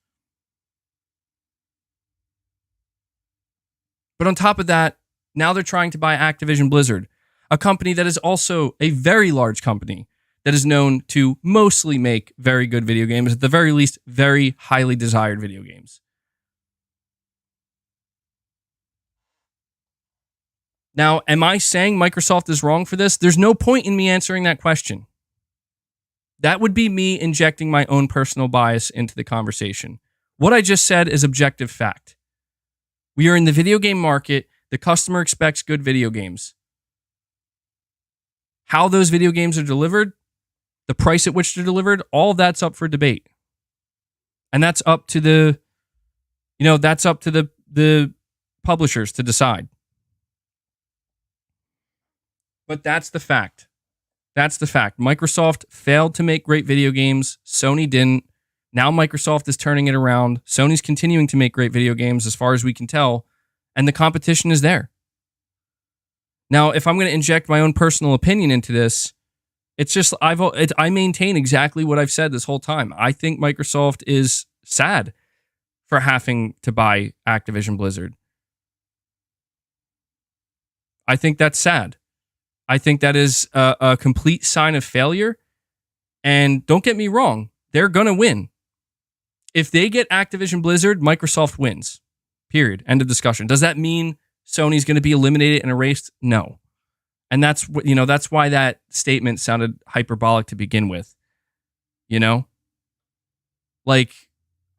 But on top of that, now they're trying to buy Activision Blizzard, a company that is also a very large company that is known to mostly make very good video games, at the very least, very highly desired video games. Now, am I saying Microsoft is wrong for this? There's no point in me answering that question. That would be me injecting my own personal bias into the conversation. What I just said is objective fact. We are in the video game market. The customer expects good video games. How those video games are delivered, the price at which they're delivered, all of that's up for debate. And that's up to the publishers to decide. But that's the fact. That's the fact. Microsoft failed to make great video games. Sony didn't. Now Microsoft is turning it around. Sony's continuing to make great video games as far as we can tell. And the competition is there. Now, if I'm going to inject my own personal opinion into this, it's just I maintain exactly what I've said this whole time. I think Microsoft is sad for having to buy Activision Blizzard. I think that's sad. I think that is a complete sign of failure. And don't get me wrong, they're going to win. If they get Activision Blizzard, Microsoft wins. Period. End of discussion. Does that mean Sony's going to be eliminated and erased? No. And that's why that statement sounded hyperbolic to begin with. Like,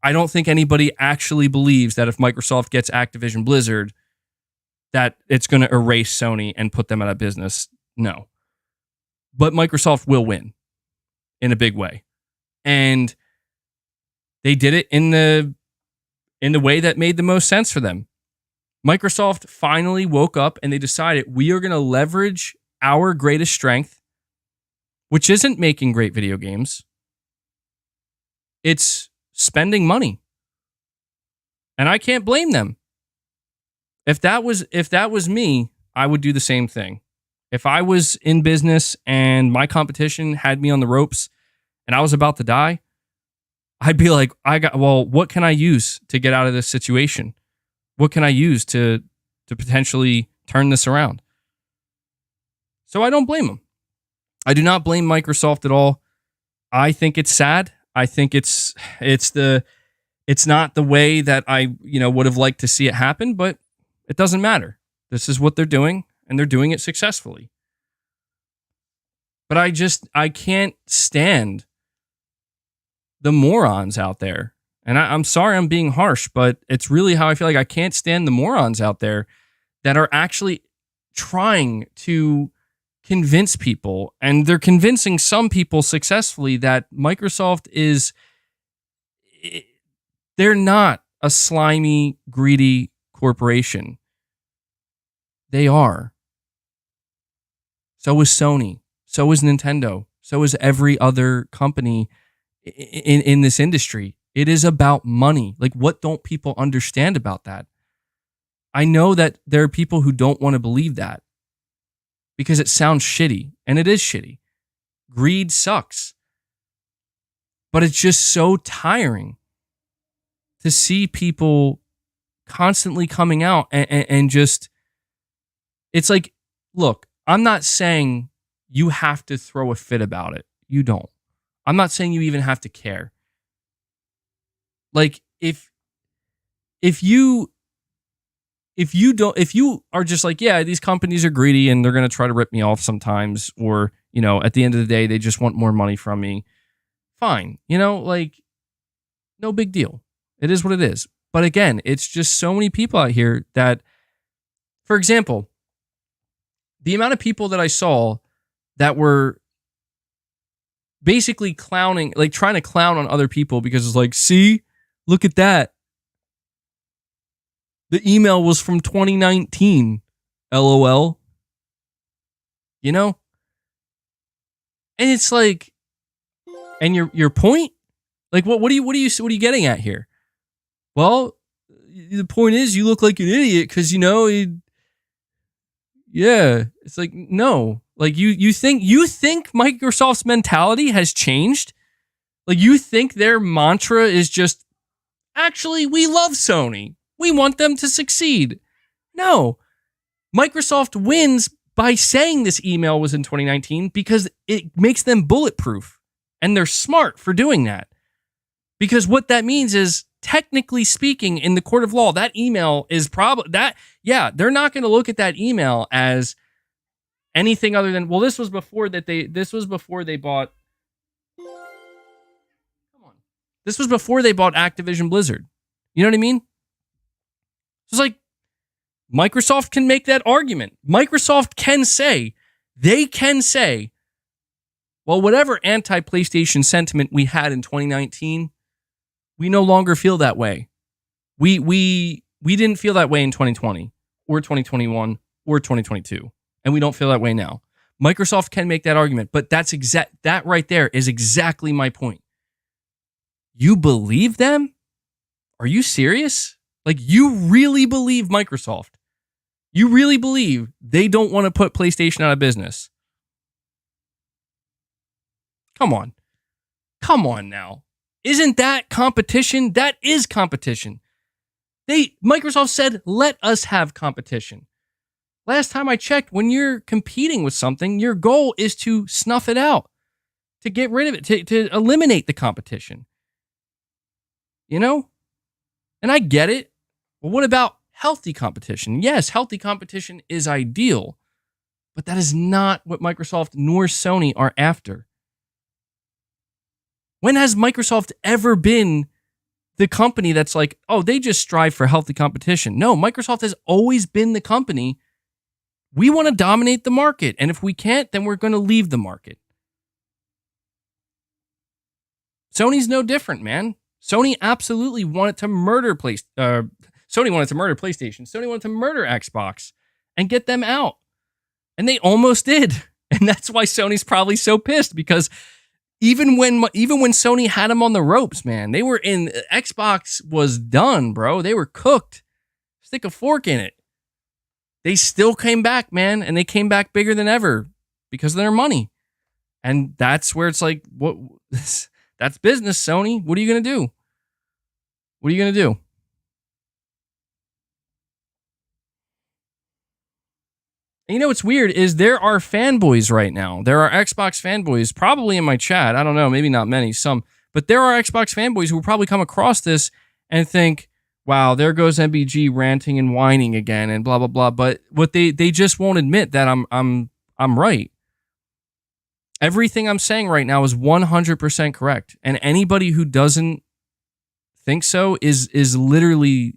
I don't think anybody actually believes that if Microsoft gets Activision Blizzard, that it's going to erase Sony and put them out of business. No. But Microsoft will win in a big way. And they did it in the way that made the most sense for them. Microsoft finally woke up and they decided we are going to leverage our greatest strength, which isn't making great video games. It's spending money. And I can't blame them. If that was me, I would do the same thing. If I was in business and my competition had me on the ropes and I was about to die, I'd be like, what can I use to get out of this situation? What can I use to potentially turn this around? So I don't blame them. I do not blame Microsoft at all. I think it's sad. I think it's the It's not the way that I, would have liked to see it happen, but it doesn't matter. This is what they're doing, and they're doing it successfully. But I can't stand the morons out there. And I'm sorry I'm being harsh, but it's really how I feel. Like, I can't stand the morons out there that are actually trying to convince people, and they're convincing some people successfully, that Microsoft they're not a slimy, greedy corporation. They are. So is Sony. So is Nintendo. So is every other company in this industry. It is about money. Like, what don't people understand about that? I know that there are people who don't want to believe that because it sounds shitty, and it is shitty. Greed sucks. But it's just so tiring to see people constantly coming out and just, it's like, look, I'm not saying you have to throw a fit about it. You don't. I'm not saying you even have to care. Like, if you are just like, yeah, these companies are greedy and they're going to try to rip me off sometimes, or, at the end of the day, they just want more money from me. Fine. Like, no big deal. It is what it is. But again, it's just so many people out here that, for example, the amount of people that I saw that were basically clowning, like trying to clown on other people because it's like, see, look at that. The email was from 2019. LOL. And it's like, and your point? Like, what are you getting at here? Well, the point is, you look like an idiot because yeah. It's like, no. Like, you think Microsoft's mentality has changed? Like, you think their mantra is just, actually, we love Sony. We want them to succeed. No. Microsoft wins by saying this email was in 2019 because it makes them bulletproof. And they're smart for doing that. Because what that means is, technically speaking, in the court of law, that email is probably that. Yeah, they're not going to look at that email as anything other than, well, this was before they bought. Come on, this was before they bought Activision Blizzard. You know what I mean? So it's like, Microsoft can make that argument. Microsoft can say, well, whatever anti-PlayStation sentiment we had in 2019. We no longer feel that way. We didn't feel that way in 2020 or 2021 or 2022, and we don't feel that way now. Microsoft can make that argument, but that right there is exactly my point. You believe them? Are you serious? Like, you really believe Microsoft? You really believe they don't want to put PlayStation out of business? Come on now. Isn't that competition? That is competition. Microsoft said, let us have competition. Last time I checked, when you're competing with something, your goal is to snuff it out, to get rid of it, to eliminate the competition. And I get it. Well, what about healthy competition? Yes, healthy competition is ideal, but that is not what Microsoft nor Sony are after. When has Microsoft ever been the company that's like, oh, they just strive for healthy competition? No, Microsoft has always been the company. We want to dominate the market, and if we can't, then we're going to leave the market. Sony's no different, man. Sony absolutely wanted to murder PlayStation. Sony wanted to murder PlayStation. Sony wanted to murder Xbox and get them out, and they almost did. And that's why Sony's probably so pissed, because Even when Sony had them on the ropes, man, they were in. Xbox was done, bro. They were cooked. Stick a fork in it. They still came back, man, and they came back bigger than ever because of their money. And that's where it's like, what? That's business, Sony. What are you gonna do? What are you gonna do? And what's weird is there are fanboys right now. There are Xbox fanboys, probably in my chat. I don't know, maybe not many, some. But there are Xbox fanboys who will probably come across this and think, wow, there goes MBG ranting and whining again and blah blah blah. But what they just won't admit that I'm right. Everything I'm saying right now is 100% correct. And anybody who doesn't think so is literally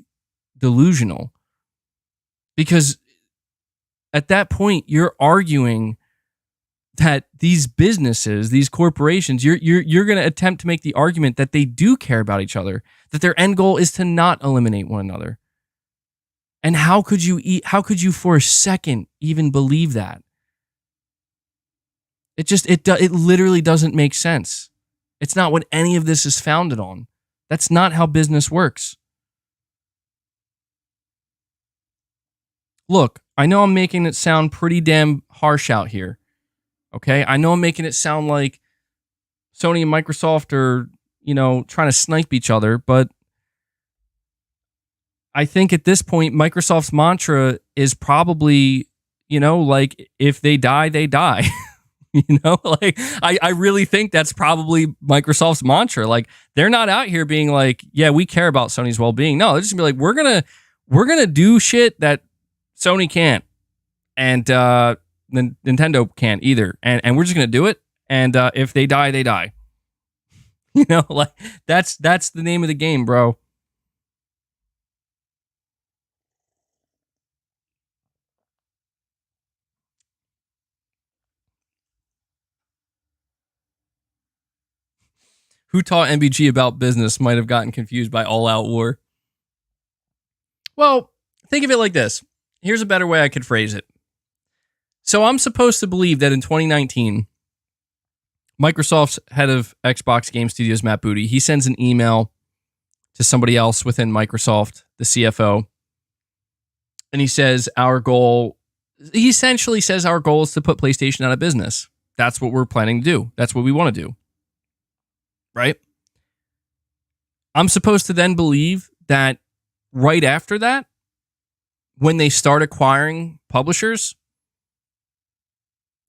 delusional. Because at that point, you're arguing that these businesses, these corporations, you're going to attempt to make the argument that they do care about each other, that their end goal is to not eliminate one another. And how could you for a second even believe that? It literally doesn't make sense. It's not what any of this is founded on. That's not how business works. Look, I know I'm making it sound pretty damn harsh out here. Okay? I know I'm making it sound like Sony and Microsoft are, trying to snipe each other, but I think at this point, Microsoft's mantra is probably, like, if they die, they die. I really think that's probably Microsoft's mantra. Like, they're not out here being like, yeah, we care about Sony's well-being. No, they're just gonna be like, we're gonna do shit that Sony can't, and Nintendo can't either, and we're just gonna do it. And if they die, they die. Like, that's the name of the game, bro. Who taught MBG about business might have gotten confused by All Out War. Well, think of it like this. Here's a better way I could phrase it. So I'm supposed to believe that in 2019, Microsoft's head of Xbox Game Studios, Matt Booty, he sends an email to somebody else within Microsoft, the CFO, and he says he essentially says our goal is to put PlayStation out of business. That's what we're planning to do. That's what we want to do. Right? I'm supposed to then believe that right after that, when they start acquiring publishers,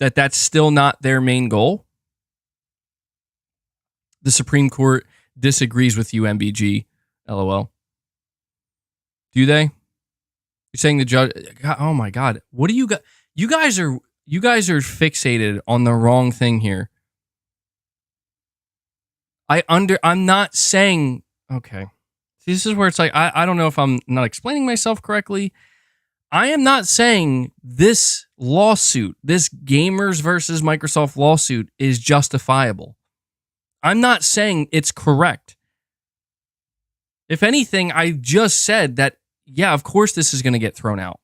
that's still not their main goal. The Supreme Court disagrees with you, MBG. LOL. Do they? You're saying the judge? Oh my God! What do you got? You guys are fixated on the wrong thing here. I'm not saying, okay. See, this is where it's like, I don't know if I'm not explaining myself correctly. I am not saying this lawsuit, this gamers versus Microsoft lawsuit is justifiable. I'm not saying it's correct. If anything, I just said that, yeah, of course this is going to get thrown out.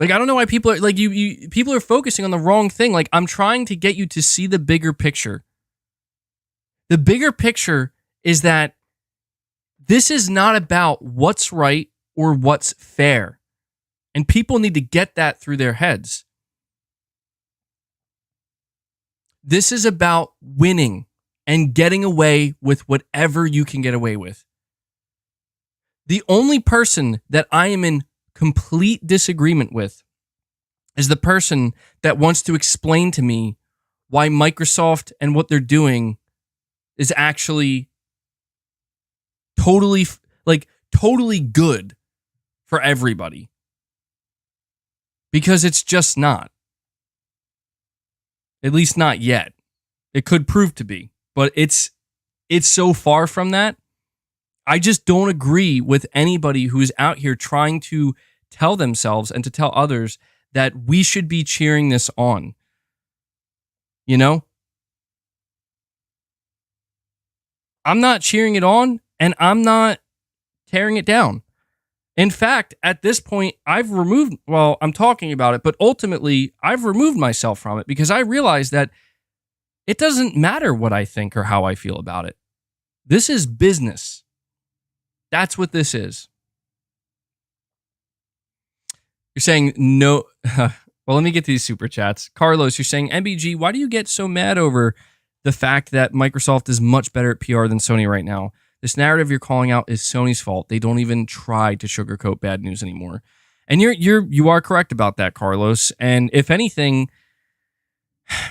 Like, I don't know why people are like people are focusing on the wrong thing. Like, I'm trying to get you to see the bigger picture. The bigger picture is that this is not about what's right or what's fair. And people need to get that through their heads. This is about winning and getting away with whatever you can get away with. The only person that I am in complete disagreement with is the person that wants to explain to me why Microsoft and what they're doing is actually totally good for everybody. Because it's just not. At least not yet. It could prove to be, but it's so far from that. I just don't agree with anybody who's out here trying to tell themselves and to tell others that we should be cheering this on. I'm not cheering it on, and I'm not tearing it down. In fact, at this point, I'm talking about it, but ultimately, I've removed myself from it because I realize that it doesn't matter what I think or how I feel about it. This is business. That's what this is. You're saying no. Well, let me get to these super chats. Carlos, you're saying, MBG, why do you get so mad over the fact that Microsoft is much better at PR than Sony right now? This narrative you're calling out is Sony's fault. They don't even try to sugarcoat bad news anymore. And you are correct about that, Carlos. And if anything,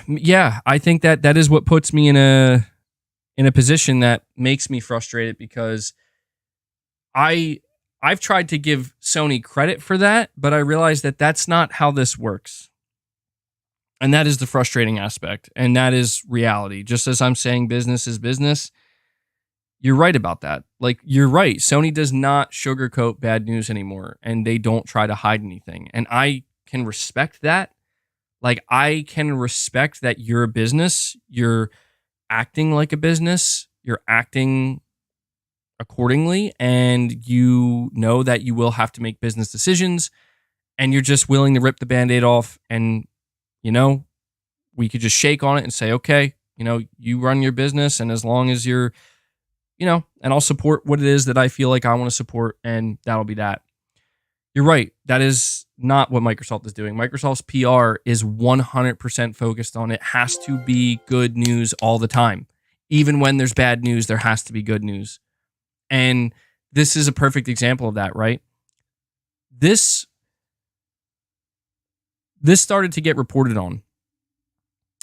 yeah, I think that is what puts me in in a position that makes me frustrated because I I've tried to give Sony credit for that, but I realize that that's not how this works. And that is the frustrating aspect, and that is reality. Just as I'm saying business is business, you're right about that. Like, you're right. Sony does not sugarcoat bad news anymore, and they don't try to hide anything. And I can respect that. Like, I can respect that you're a business, you're acting like a business, you're acting accordingly, and you know that you will have to make business decisions, and you're just willing to rip the band-aid off. And, you know, we could just shake on it and say, okay, you know, you run your business, and as long as you're, you know, and I'll support what it is that I feel like I want to support, and that'll be that. You're right. That is not what Microsoft is doing. Microsoft's PR is 100% focused on it has to be good news all the time. Even when there's bad news, there has to be good news. And this is a perfect example of that, right? This started to get reported on.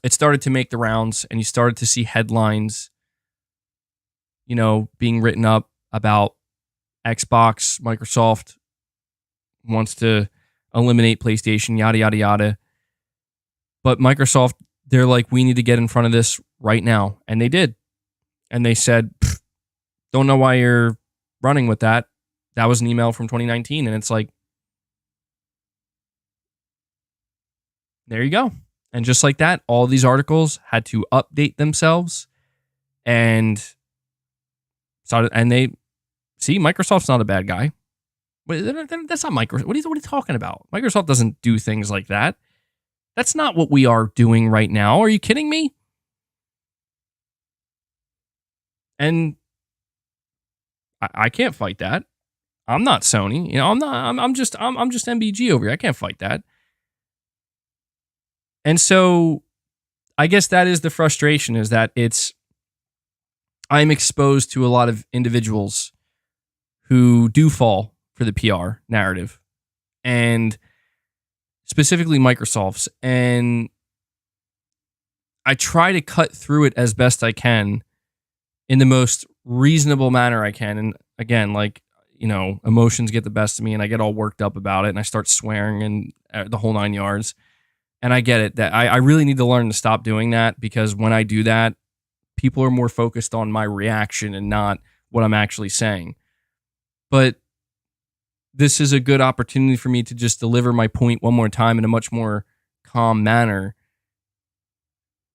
It started to make the rounds, and you started to see headlines, you know, being written up about Xbox, Microsoft wants to eliminate PlayStation, yada, yada, yada. But Microsoft, they're like, we need to get in front of this right now. And they did. And they said, don't know why you're running with that. That was an email from 2019. And it's like, there you go. And just like that, all these articles had to update themselves and started, and they see Microsoft's not a bad guy. But that's not Microsoft. What are you talking about? Microsoft doesn't do things like that. That's not what we are doing right now. Are you kidding me? And I can't fight that. I'm not Sony. You know, I'm not. I'm just MBG over here. I can't fight that. And so, I guess that is the frustration: is that I'm exposed to a lot of individuals who do fall for the PR narrative, and specifically Microsoft's. And I try to cut through it as best I can in the most reasonable manner I can. And again, like, you know, emotions get the best of me, and I get all worked up about it, and I start swearing and the whole 9 yards. And I get it that I really need to learn to stop doing that, because when I do that, people are more focused on my reaction and not what I'm actually saying. But this is a good opportunity for me to just deliver my point one more time in a much more calm manner.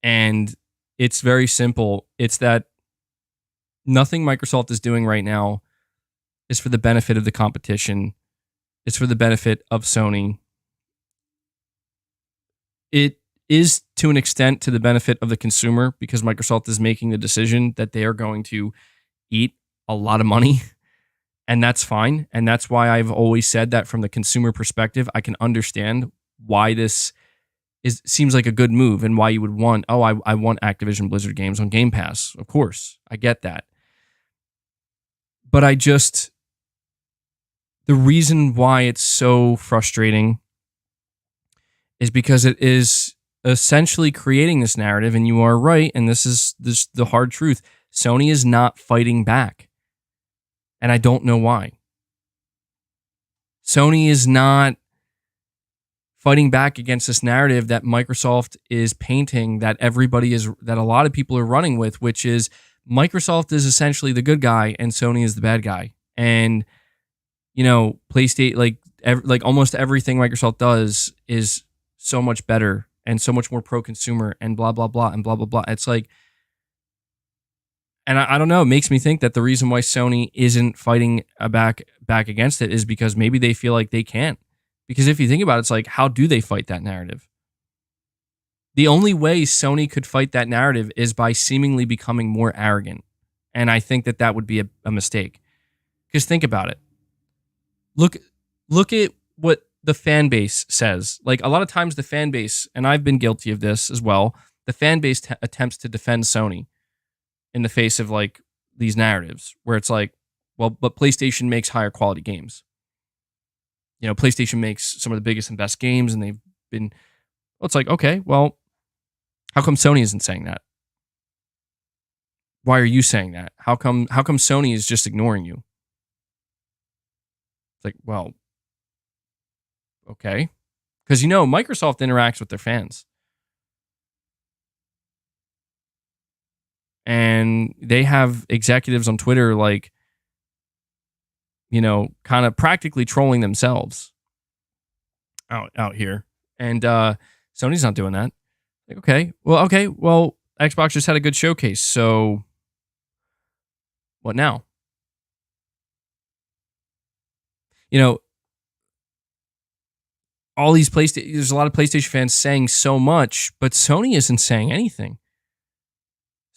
And it's very simple. It's that nothing Microsoft is doing right now is for the benefit of the competition. It's for the benefit of Sony. It is to an extent to the benefit of the consumer, because Microsoft is making the decision that they are going to eat a lot of money. And that's fine. And that's why I've always said that from the consumer perspective, I can understand why this seems like a good move, and why you would want, I want Activision Blizzard games on Game Pass. Of course, I get that. But the reason why it's so frustrating is because it is essentially creating this narrative, and you are right, and this is the hard truth. Sony is not fighting back. And I don't know why. Sony is not fighting back against this narrative that Microsoft is painting, that that a lot of people are running with, which is Microsoft is essentially the good guy and Sony is the bad guy. And, you know, PlayStation, like almost everything Microsoft does is so much better and so much more pro-consumer and blah, blah, blah, and blah, blah, blah. It's like, and I don't know, it makes me think that the reason why Sony isn't fighting back against it is because maybe they feel like they can't. Because if you think about it, it's like, how do they fight that narrative? The only way Sony could fight that narrative is by seemingly becoming more arrogant. And I think that would be a mistake. Because think about it. Look at what the fan base says. Like, a lot of times the fan base, and I've been guilty of this as well, the fan base attempts to defend Sony in the face of like these narratives where it's like, well, but PlayStation makes higher quality games. You know, PlayStation makes some of the biggest and best games, and they've been, well, it's like, okay, well, how come Sony isn't saying that? Why are you saying that? How come Sony is just ignoring you? It's like, well, okay. Because Microsoft interacts with their fans. And they have executives on Twitter like, kind of practically trolling themselves out here. And Sony's not doing that. Like, okay, well, Xbox just had a good showcase, so what now? All these there's a lot of PlayStation fans saying so much, but Sony isn't saying anything.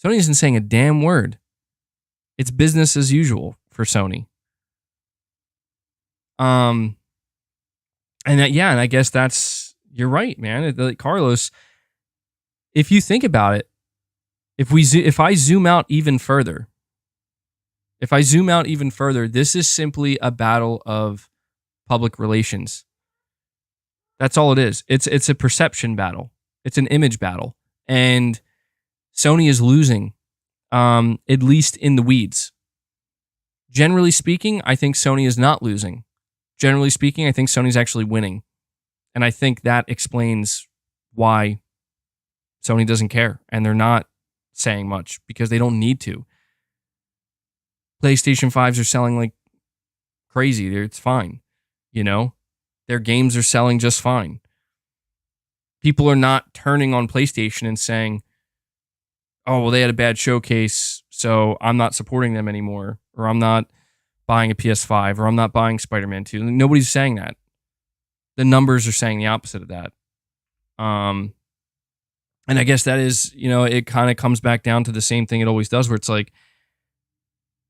Sony isn't saying a damn word. It's business as usual for Sony. And I guess you're right, man. Carlos, if you think about it, if I zoom out even further, this is simply a battle of public relations. That's all it is. It's a perception battle. It's an image battle. And Sony is losing, at least in the weeds. Generally speaking, I think Sony is not losing. Generally speaking, I think Sony's actually winning. And I think that explains why Sony doesn't care. And they're not saying much because they don't need to. PlayStation 5s are selling like crazy. It's fine. Their games are selling just fine. People are not turning on PlayStation and saying, oh, well, they had a bad showcase, so I'm not supporting them anymore, or I'm not buying a PS5, or I'm not buying Spider-Man 2. Nobody's saying that. The numbers are saying the opposite of that. And I guess that is, it kind of comes back down to the same thing it always does, where it's like,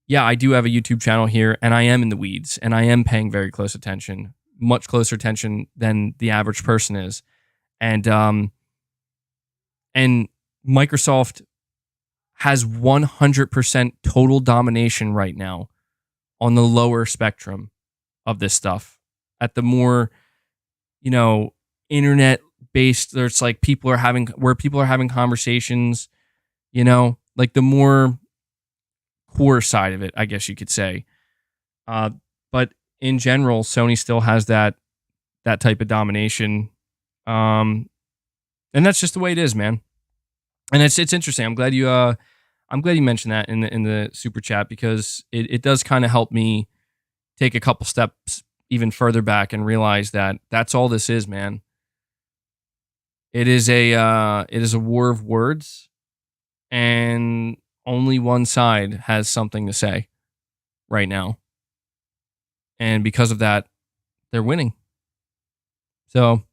yeah, I do have a YouTube channel here, and I am in the weeds, and I am paying very close attention, much closer attention than the average person is. And Microsoft has 100% total domination right now on the lower spectrum of this stuff. At the more, internet based, there's like people are having conversations, like the more core side of it, I guess you could say. But in general, Sony still has that type of domination. And that's just the way it is, man. And it's interesting. I'm glad you mentioned that in the super chat, because it does kind of help me take a couple steps even further back and realize that that's all this is, man. It is a war of words, and only one side has something to say right now. And because of that, they're winning. So,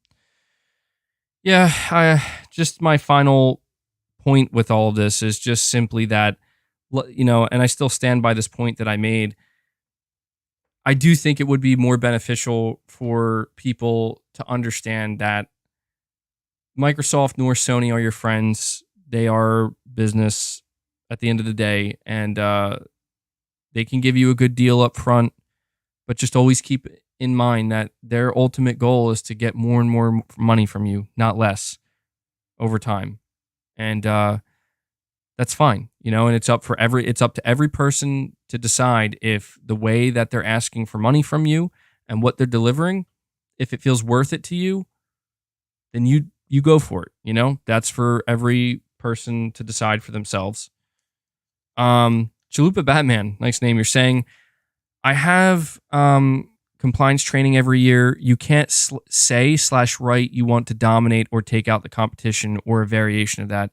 yeah, just my final point with all of this is just simply that, and I still stand by this point that I made. I do think it would be more beneficial for people to understand that Microsoft nor Sony are your friends. They are business at the end of the day, and they can give you a good deal up front, but just always keep in mind that their ultimate goal is to get more and more money from you, not less, over time. And that's fine, and it's up to every person to decide if the way that they're asking for money from you and what they're delivering, if it feels worth it to you, then you go for it. That's for every person to decide for themselves. Chalupa Batman, nice name. You're saying, I have compliance training every year. You can't say/write you want to dominate or take out the competition or a variation of that.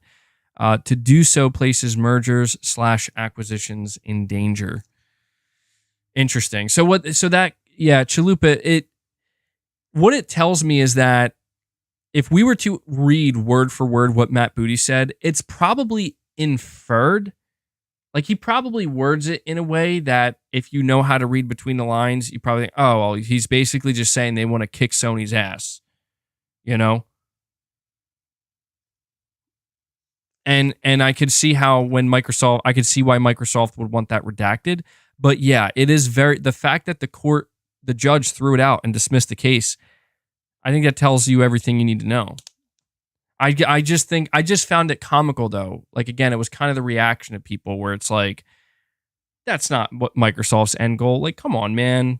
To do so places mergers/acquisitions in danger. Interesting. Chalupa, what it tells me is that if we were to read word for word what Matt Booty said, it's probably inferred. Like, he probably words it in a way that if you know how to read between the lines, you probably think, oh, well, he's basically just saying they want to kick Sony's ass, And I could see why Microsoft would want that redacted. But yeah, it is the fact that the judge threw it out and dismissed the case, I think that tells you everything you need to know. I just think I just found it comical though. Like again, it was kind of the reaction of people where it's like, that's not what Microsoft's end goal. Like, come on, man.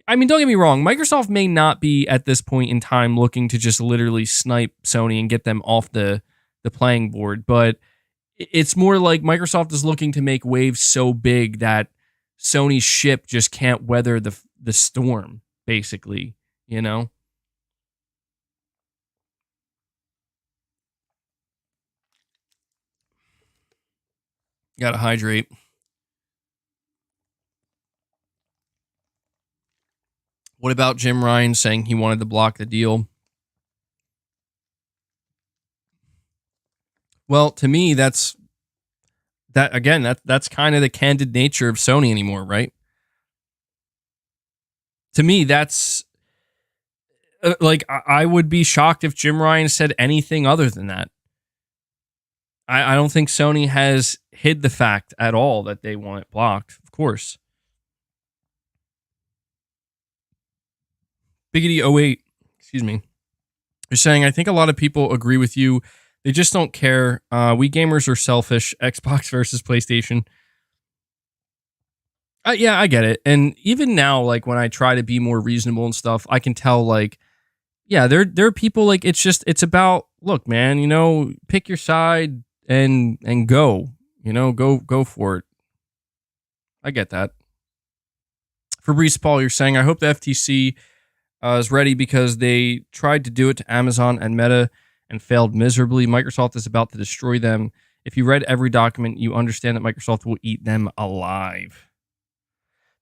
I mean, don't get me wrong. Microsoft may not be at this point in time looking to just literally snipe Sony and get them off the playing board, but it's more like Microsoft is looking to make waves so big that Sony's ship just can't weather the storm, basically, you know? Gotta hydrate. What about Jim Ryan saying he wanted to block the deal? Well, to me, that's that's kind of the candid nature of Sony anymore, right? To me, that's like I would be shocked if Jim Ryan said anything other than that. I don't think Sony has hid the fact at all that they want it blocked. Of course, Biggity08, excuse me, you're saying I think a lot of people agree with you. They just don't care. We gamers are selfish. Xbox versus PlayStation. Yeah, I get it. And even now, like when I try to be more reasonable and stuff, I can tell like, yeah, there are people like it's about look, man, pick your side and go, go for it. I get that. Fabrice Paul, you're saying I hope the FTC is ready because they tried to do it to Amazon and Meta and failed miserably. Microsoft is about to destroy them. If you read every document, you understand that Microsoft will eat them alive.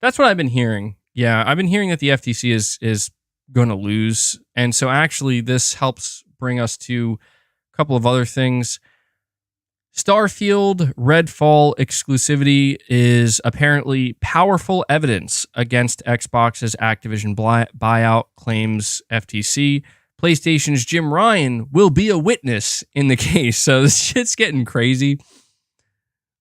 That's what I've been hearing. Yeah, I've been hearing that the FTC is going to lose. And so actually this helps bring us to a couple of other things. Starfield Redfall exclusivity is apparently powerful evidence against Xbox's Activision buyout, claims FTC. PlayStation's Jim Ryan will be a witness in the case. So this shit's getting crazy.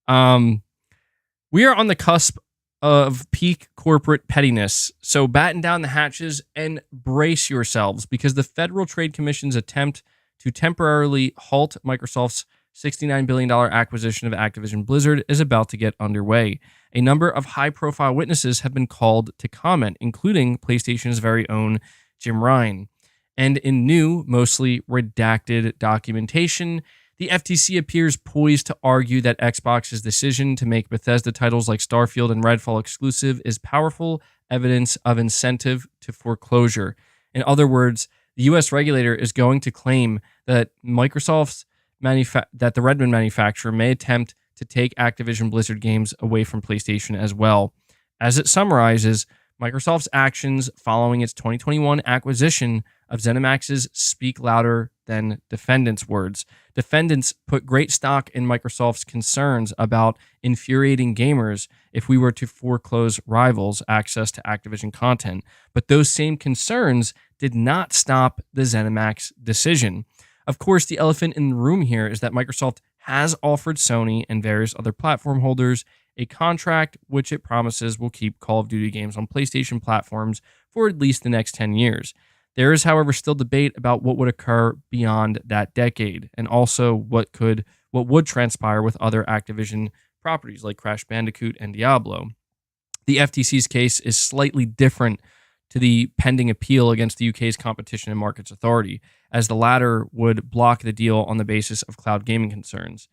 We are on the cusp of peak corporate pettiness. So batten down the hatches and brace yourselves because the Federal Trade Commission's attempt to temporarily halt Microsoft's $69 billion acquisition of Activision Blizzard is about to get underway. A number of high-profile witnesses have been called to comment, including PlayStation's very own Jim Ryan. And in new, mostly redacted documentation, the FTC appears poised to argue that Xbox's decision to make Bethesda titles like Starfield and Redfall exclusive is powerful evidence of incentive to foreclosure. In other words, the U.S. regulator is going to claim that that the Redmond manufacturer may attempt to take Activision Blizzard games away from PlayStation as well. As it summarizes, Microsoft's actions following its 2021 acquisition of ZeniMax's speak louder than defendants' words. Defendants put great stock in Microsoft's concerns about infuriating gamers if we were to foreclose rivals' access to Activision content. But those same concerns did not stop the ZeniMax decision. Of course, the elephant in the room here is that Microsoft has offered Sony and various other platform holders a contract which it promises will keep Call of Duty games on PlayStation platforms for at least the next 10 years. There is, however, still debate about what would occur beyond that decade, and also what would transpire with other Activision properties like Crash Bandicoot and Diablo. The FTC's case is slightly different to the pending appeal against the UK's Competition and Markets Authority, as the latter would block the deal on the basis of cloud gaming concerns.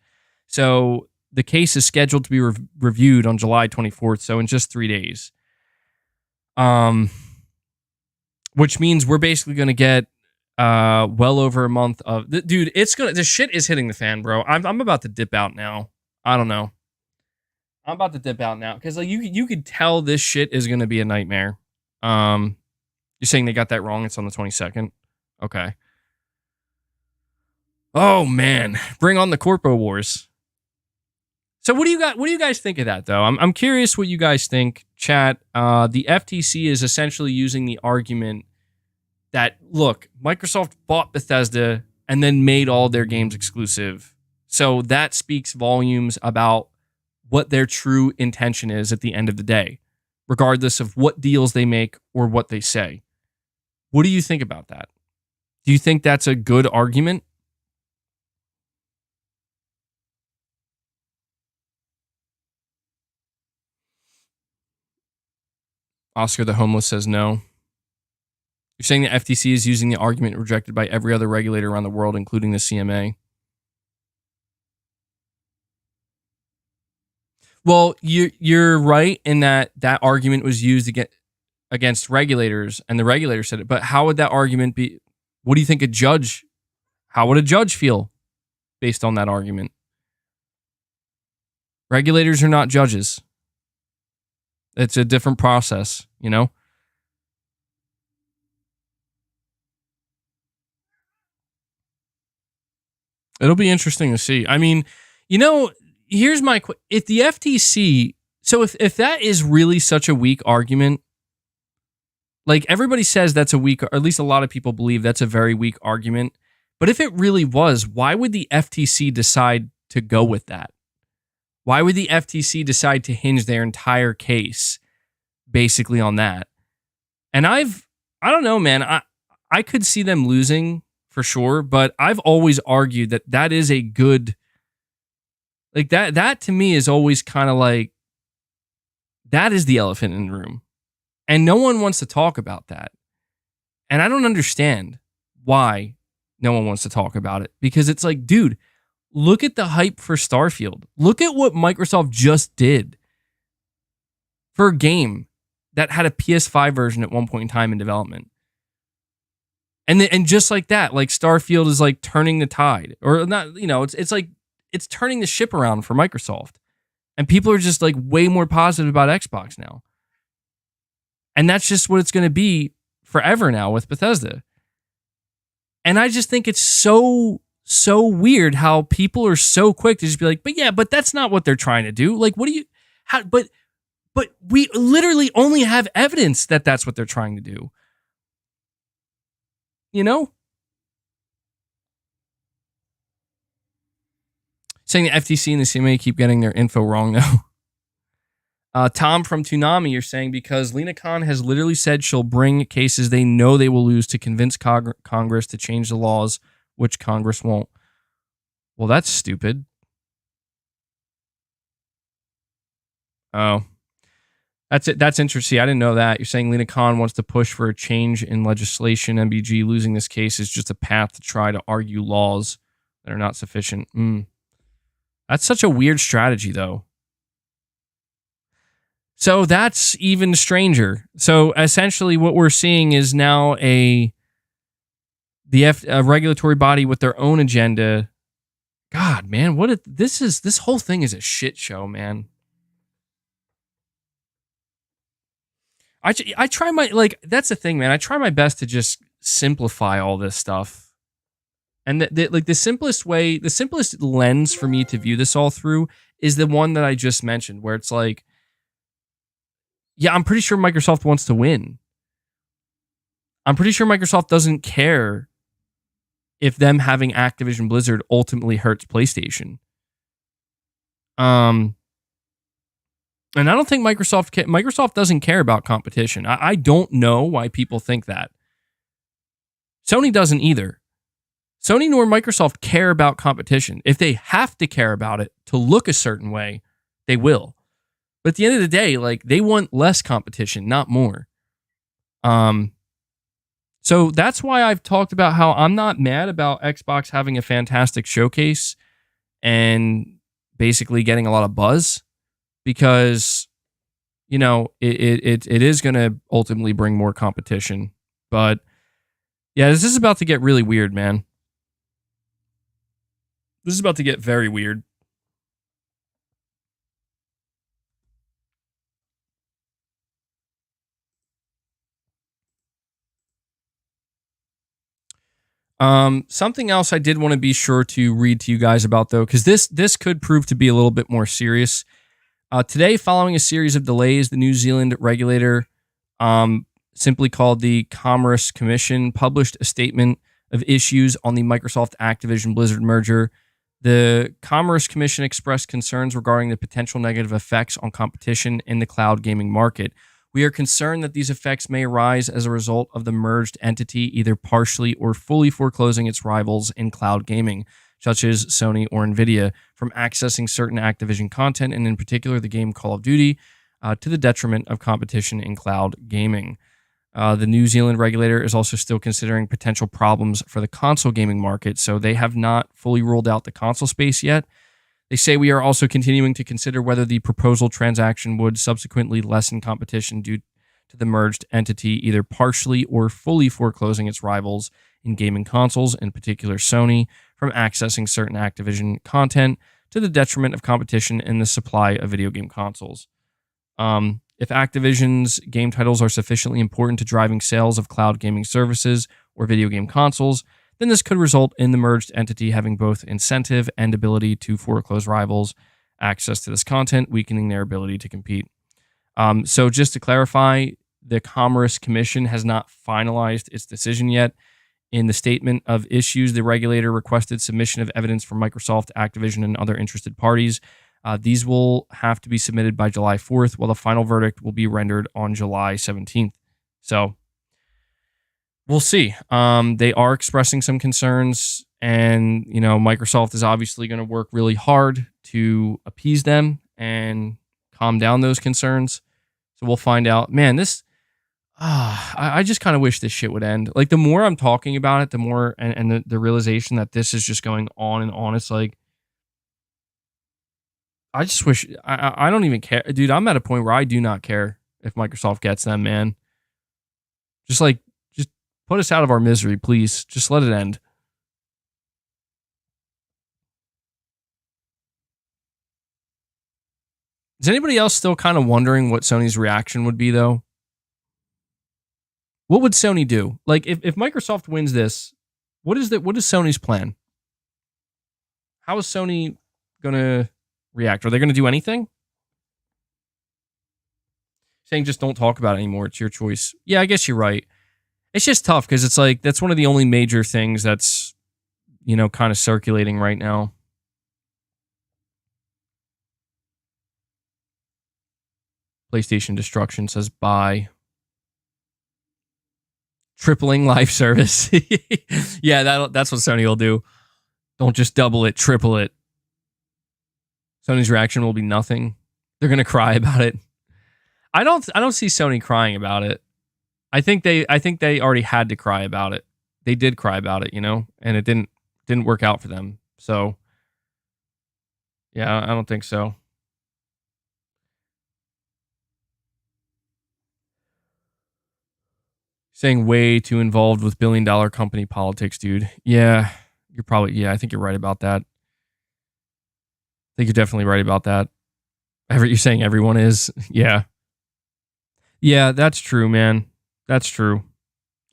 So the case is scheduled to be reviewed on July 24th, so in just 3 days. Which means we're basically going to get well over a month of... Dude, the shit is hitting the fan, bro. I'm about to dip out now. I don't know. I'm about to dip out now, because like you could tell this shit is going to be a nightmare. You're saying they got that wrong? It's on the 22nd? Okay. Oh, man. Bring on the Corpo Wars. So what do you guys think of that, though? I'm curious what you guys think, chat. The FTC is essentially using the argument that, look, Microsoft bought Bethesda and then made all their games exclusive. So that speaks volumes about what their true intention is at the end of the day, regardless of what deals they make or what they say. What do you think about that? Do you think that's a good argument? Oscar the Homeless says no. You're saying the FTC is using the argument rejected by every other regulator around the world, including the CMA. Well, you're right in that argument was used against regulators, and the regulator said it. But how would that argument be? What do you think how would a judge feel based on that argument? Regulators are not judges. It's a different process, you know? It'll be interesting to see. I mean, here's my if the FTC, so if that is really such a weak argument, like everybody says that's a weak, or at least a lot of people believe that's a very weak argument. But if it really was, why would the FTC decide to go with that? Why would the FTC decide to hinge their entire case basically on that? And I don't know, man. I could see them losing for sure, but I've always argued that is a good, like that to me is always kind of like, that is the elephant in the room. And no one wants to talk about that. And I don't understand why no one wants to talk about it, because it's like, dude, look at the hype for Starfield. Look at what Microsoft just did for a game that had a PS5 version at one point in time in development. And just like that, like Starfield is like turning the tide, or not, it's like it's turning the ship around for Microsoft. And people are just like way more positive about Xbox now. And that's just what it's going to be forever now with Bethesda. And I just think it's so weird how people are so quick to just be like, but that's not what they're trying to do. Like, but we literally only have evidence that that's what they're trying to do. You know? Saying the FTC and the CMA keep getting their info wrong though. Tom from Toonami, you're saying because Lena Khan has literally said she'll bring cases they know they will lose to convince Congress to change the laws, which Congress won't. Well, that's stupid. Oh. That's it. That's interesting. I didn't know that. You're saying Lena Khan wants to push for a change in legislation. MBG losing this case is just a path to try to argue laws that are not sufficient. That's such a weird strategy, though. So that's even stranger. So essentially what we're seeing is now a regulatory body with their own agenda. God, man, this whole thing is a shit show, man. I try that's the thing, man. I try my best to just simplify all this stuff. And the simplest way, the simplest lens for me to view this all through is the one that I just mentioned, where it's like, yeah, I'm pretty sure Microsoft wants to win. I'm pretty sure Microsoft doesn't care if them having Activision Blizzard ultimately hurts PlayStation. And I don't think Microsoft doesn't care about competition. I don't know why people think that. Sony doesn't either. Sony nor Microsoft care about competition. If they have to care about it to look a certain way, they will. But at the end of the day, like, they want less competition, not more. So that's why I've talked about how I'm not mad about Xbox having a fantastic showcase and basically getting a lot of buzz, because, it is going to ultimately bring more competition. But yeah, this is about to get really weird, man. This is about to get very weird. Something else I did want to be sure to read to you guys about, though, because this could prove to be a little bit more serious. Today, following a series of delays, the New Zealand regulator, simply called the Commerce Commission, published a statement of issues on the Microsoft Activision Blizzard merger. The Commerce Commission expressed concerns regarding the potential negative effects on competition in the cloud gaming market. We are concerned that these effects may arise as a result of the merged entity either partially or fully foreclosing its rivals in cloud gaming, such as Sony or Nvidia, from accessing certain Activision content, and in particular the game Call of Duty. to the detriment of competition in cloud gaming. The New Zealand regulator is also still considering potential problems for the console gaming market, so they have not fully ruled out the console space yet. They say we are also continuing to consider whether the proposal transaction would subsequently lessen competition due to the merged entity either partially or fully foreclosing its rivals in gaming consoles, in particular Sony, from accessing certain Activision content to the detriment of competition in the supply of video game consoles. If Activision's game titles are sufficiently important to driving sales of cloud gaming services or video game consoles, then this could result in the merged entity having both incentive and ability to foreclose rivals' access to this content, weakening their ability to compete. So just to clarify, the Commerce Commission has not finalized its decision yet. In the statement of issues, the regulator requested submission of evidence from Microsoft, Activision, and other interested parties. These will have to be submitted by July 4th, while the final verdict will be rendered on July 17th. So we'll see. They are expressing some concerns, and Microsoft is obviously going to work really hard to appease them and calm down those concerns. So we'll find out. Man, this I just kind of wish this shit would end. Like, the more I'm talking about it, the more and the realization that this is just going on and on. It's like, I just wish I don't even care, dude. I'm at a point where I do not care if Microsoft gets them, man. Just put us out of our misery, please. Just let it end. Is anybody else still kind of wondering what Sony's reaction would be, though? What would Sony do? Like, if Microsoft wins this, what is Sony's plan? How is Sony gonna react? Are they gonna do anything? Saying just don't talk about it anymore. It's your choice. Yeah, I guess you're right. It's just tough because it's like that's one of the only major things that's kind of circulating right now. PlayStation Destruction says bye. Tripling live service. Yeah, that's what Sony will do. Don't just double it, triple it. Sony's reaction will be nothing. They're gonna cry about it. I don't see Sony crying about it. I think they already had to cry about it. They did cry about it, and it didn't work out for them. So yeah, I don't think so. Saying way too involved with billion-dollar company politics, dude. Yeah, I think you're right about that. I think you're definitely right about that. You're saying everyone is? Yeah. Yeah, that's true, man. That's true.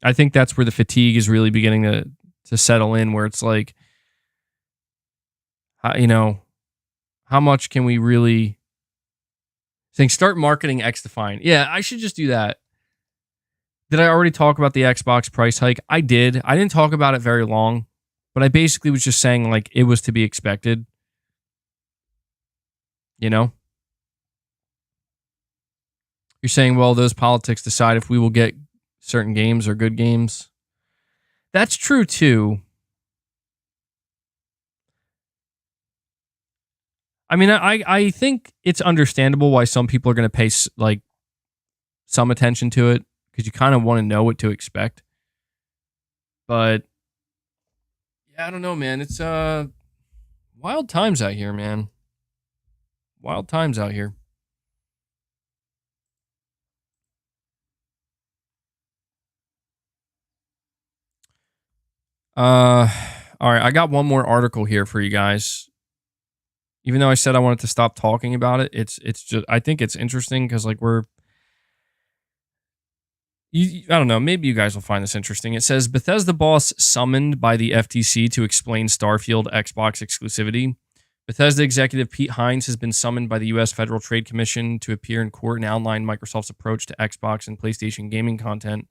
I think that's where the fatigue is really beginning to settle in, where it's like, how much can we really saying start marketing XDefiant? Yeah, I should just do that. Did I already talk about the Xbox price hike? I did. I didn't talk about it very long, but I basically was just saying like it was to be expected. You're saying, well, those politics decide if we will get certain games or good games. That's true too. I mean, I think it's understandable why some people are going to pay like some attention to it, because you kind of want to know what to expect. But yeah, I don't know, man. It's wild times out here, man. Wild times out here. All right, I got one more article here for you guys. Even though I said I wanted to stop talking about it, it's just I think it's interesting because like I don't know, maybe you guys will find this interesting. It says Bethesda boss summoned by the FTC to explain Starfield Xbox exclusivity. Bethesda executive Pete Hines has been summoned by the U.S. Federal Trade Commission to appear in court and outline Microsoft's approach to Xbox and PlayStation gaming content.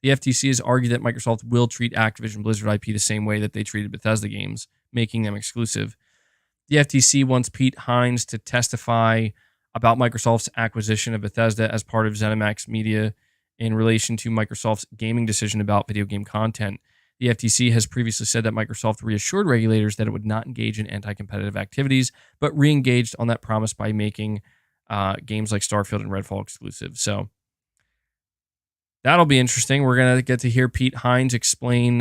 The FTC has argued that Microsoft will treat Activision Blizzard IP the same way that they treated Bethesda games, making them exclusive. The FTC wants Pete Hines to testify about Microsoft's acquisition of Bethesda as part of ZeniMax Media in relation to Microsoft's gaming decision about video game content. The FTC has previously said that Microsoft reassured regulators that it would not engage in anti-competitive activities, but re-engaged on that promise by making games like Starfield and Redfall exclusive. So that'll be interesting. We're going to get to hear Pete Hines explain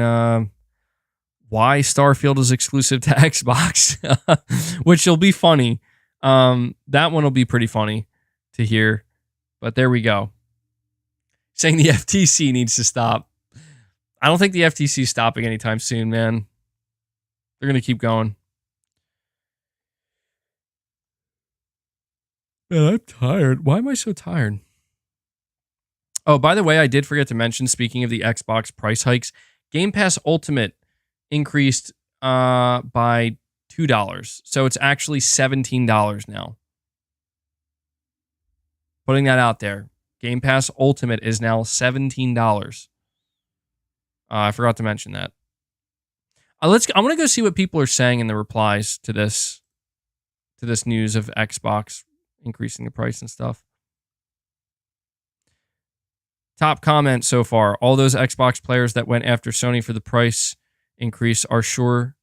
why Starfield is exclusive to Xbox, which will be funny. That one will be pretty funny to hear. But there we go. Saying the FTC needs to stop. I don't think the FTC is stopping anytime soon, man. They're going to keep going. Man, I'm tired. Why am I so tired? Oh, by the way, I did forget to mention, speaking of the Xbox price hikes, Game Pass Ultimate increased by $2. So it's actually $17 now. Putting that out there. Game Pass Ultimate is now $17. I forgot to mention that. I'm going to go see what people are saying in the replies to this news of Xbox increasing the price and stuff. Top comment so far. All those Xbox players that went after Sony for the price increase are sure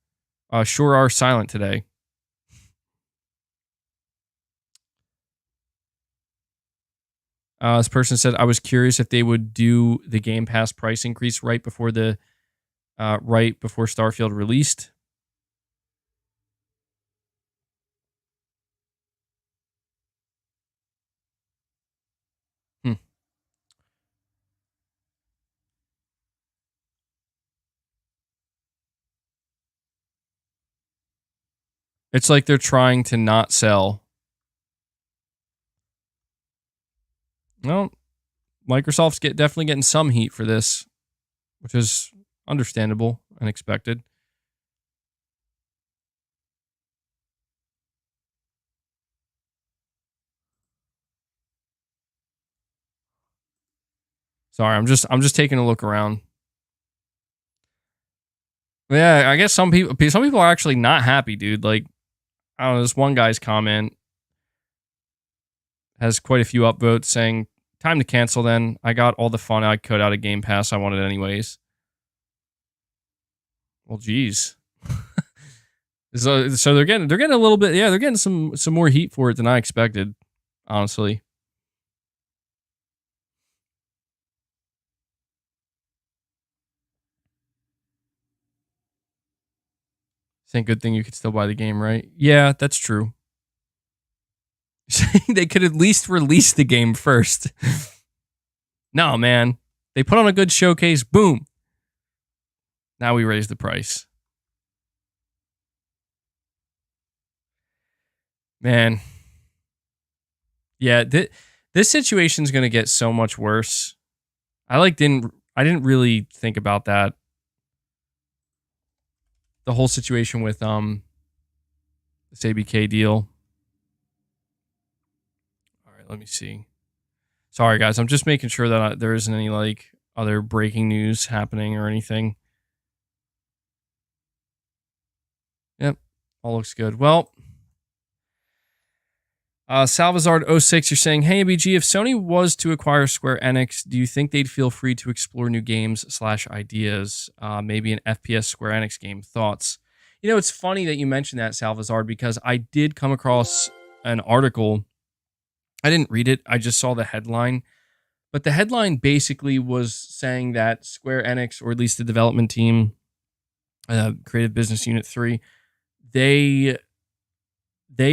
are silent today. This person said, I was curious if they would do the Game Pass price increase right before Starfield released. It's like they're trying to not sell. Well, Microsoft's definitely getting some heat for this, which is understandable and expected. Sorry, I'm just taking a look around. Yeah, I guess some people are actually not happy, dude. Like, I don't know, this one guy's comment has quite a few upvotes saying, time to cancel then. I got all the fun I could out of Game Pass. I wanted anyways. Well, geez. So they're getting a little bit, they're getting some more heat for it than I expected, honestly. Saying good thing you could still buy the game, right? Yeah, that's true. They could at least release the game first. No, man. They put on a good showcase. Boom. Now we raise the price. Man. Yeah, this situation's going to get so much worse. I didn't really think about that. The whole situation with this ABK deal. All right, let me see. Sorry, guys. I'm just making sure that there isn't any like other breaking news happening or anything. Yep, all looks good. Well, Salvazard06, you're saying, hey, ABG, if Sony was to acquire Square Enix, do you think they'd feel free to explore new games / ideas? Maybe an FPS Square Enix game. Thoughts? You know, it's funny that you mentioned that, Salvazar, because I did come across an article. I didn't read it. I just saw the headline. But the headline basically was saying that Square Enix, or at least the development team, Creative Business Unit 3, they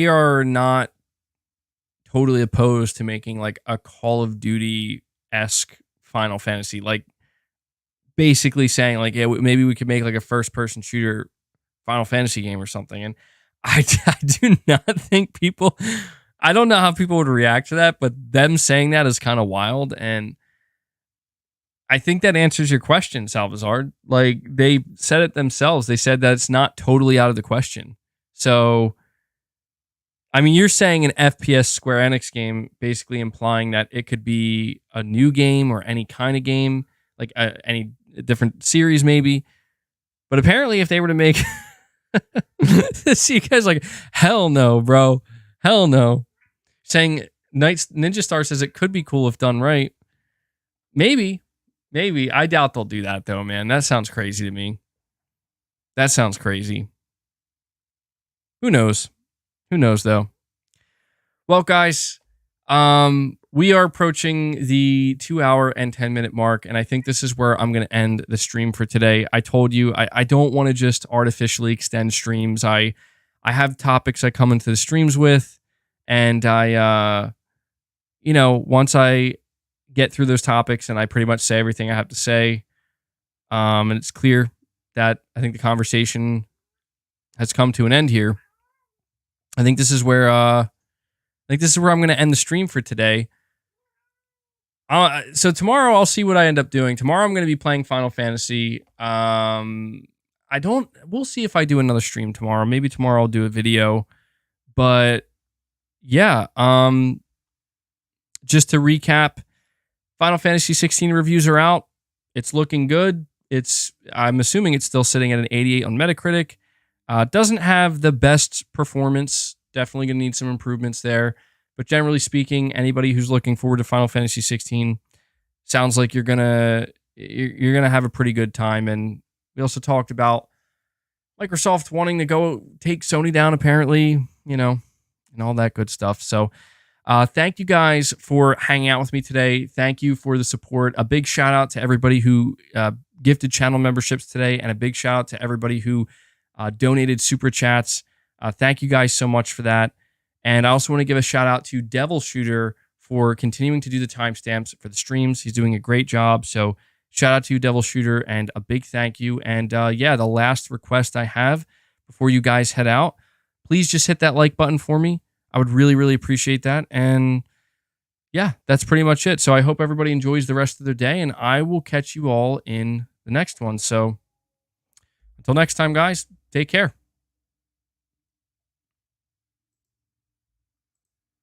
are not totally opposed to making like a Call of Duty-esque Final Fantasy. Like, basically saying like, yeah, maybe we could make like a first-person shooter Final Fantasy game or something. And I do not think people... I don't know how people would react to that, but them saying that is kind of wild. And I think that answers your question, Salvazar. Like, they said it themselves. They said that it's not totally out of the question. So, I mean, you're saying an FPS Square Enix game, basically implying that it could be a new game or any kind of game, like any different series maybe. But apparently if they were to make... See, you guys like, hell no, bro. Hell no. Saying Ninja Star says it could be cool if done right. Maybe. I doubt they'll do that though, man. That sounds crazy to me. That sounds crazy. Who knows? Who knows though? Well, guys, We are approaching the 2 hour and 10-minute mark, and I think this is where I'm going to end the stream for today. I told you I don't want to just artificially extend streams. I have topics I come into the streams with, and once I get through those topics and I pretty much say everything I have to say, and it's clear that I think the conversation has come to an end here. I think this is where I'm going to end the stream for today. So tomorrow I'll see what I end up doing. Tomorrow I'm going to be playing Final Fantasy. We'll see if I do another stream tomorrow. Maybe tomorrow I'll do a video. But yeah, just to recap, Final Fantasy 16 reviews are out. It's looking good. I'm assuming it's still sitting at an 88 on Metacritic. Doesn't have the best performance. Definitely going to need some improvements there. But generally speaking, anybody who's looking forward to Final Fantasy 16 sounds like you're gonna have a pretty good time. And we also talked about Microsoft wanting to go take Sony down, apparently, and all that good stuff. So thank you guys for hanging out with me today. Thank you for the support. A big shout out to everybody who gifted channel memberships today, and a big shout out to everybody who donated super chats. Thank you guys so much for that. And I also want to give a shout out to Devil Shooter for continuing to do the timestamps for the streams. He's doing a great job. So shout out to you, Devil Shooter, and a big thank you. And the last request I have before you guys head out, please just hit that like button for me. I would really, really appreciate that. And yeah, that's pretty much it. So I hope everybody enjoys the rest of their day, and I will catch you all in the next one. So until next time, guys, take care.